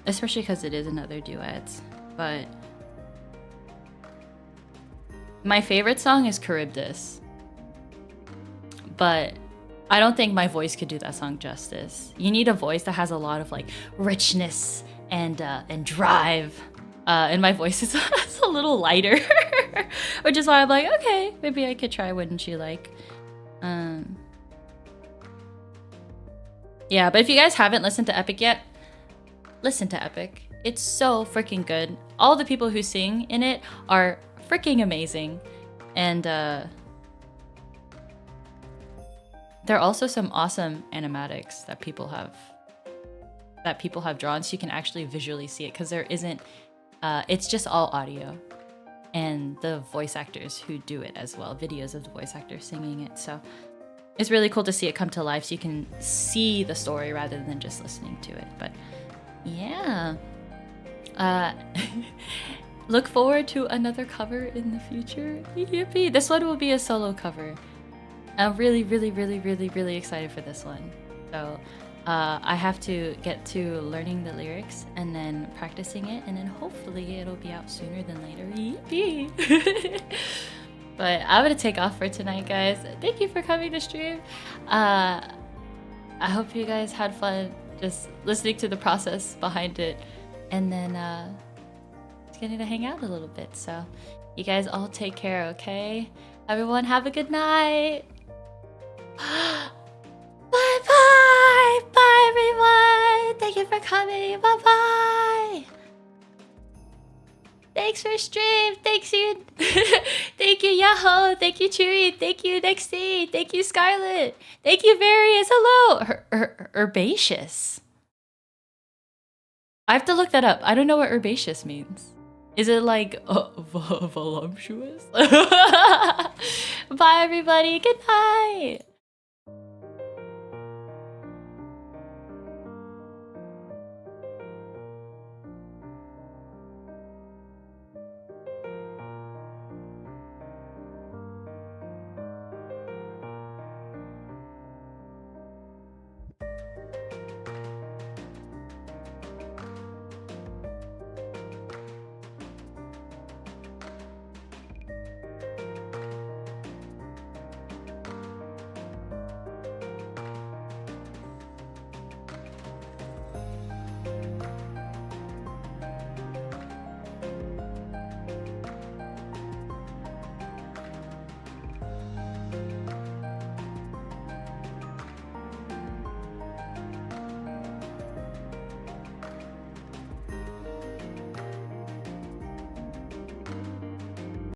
especially because it is another duet. But my favorite song is Charybdis, but I don't think my voice could do that song justice. You need a voice that has a lot of like richness and drive, and my voice is a little lighter, which is why I'm like, okay, maybe I could try Wouldn't You Like. Yeah, but if you guys haven't listened to Epic yet, listen to Epic. It's so freaking good. All the people who sing in it are freaking amazing, and there are also some awesome animatics that people have drawn, so you can actually visually see it, because there isn't it's just all audio, and the voice actors who do it as well, videos of the voice actors singing it. So it's really cool to see it come to life, so you can see the story rather than just listening to it. But yeah, look forward to another cover in the future. Yippee! This one will be a solo cover. I'm really excited for this one. So I have to get to learning the lyrics and then practicing it, and then hopefully it'll be out sooner than later. Yippee! But I'm gonna take off for tonight, guys. Thank you for coming to stream. I hope you guys had fun just listening to the process behind it, and then just getting to hang out a little bit. So you guys all take care, okay? Everyone have a good night. Bye bye! Bye everyone! Thank you for coming. Bye bye! Thanks for stream. Thanks you. Thank you, Yahoo. Thank you, Chewy. Thank you, Nexty. Thank you, Scarlet. Thank you, Various. Hello. Herbaceous. I have to look that up. I don't know what herbaceous means. Is it like voluptuous? Bye, everybody. Good night.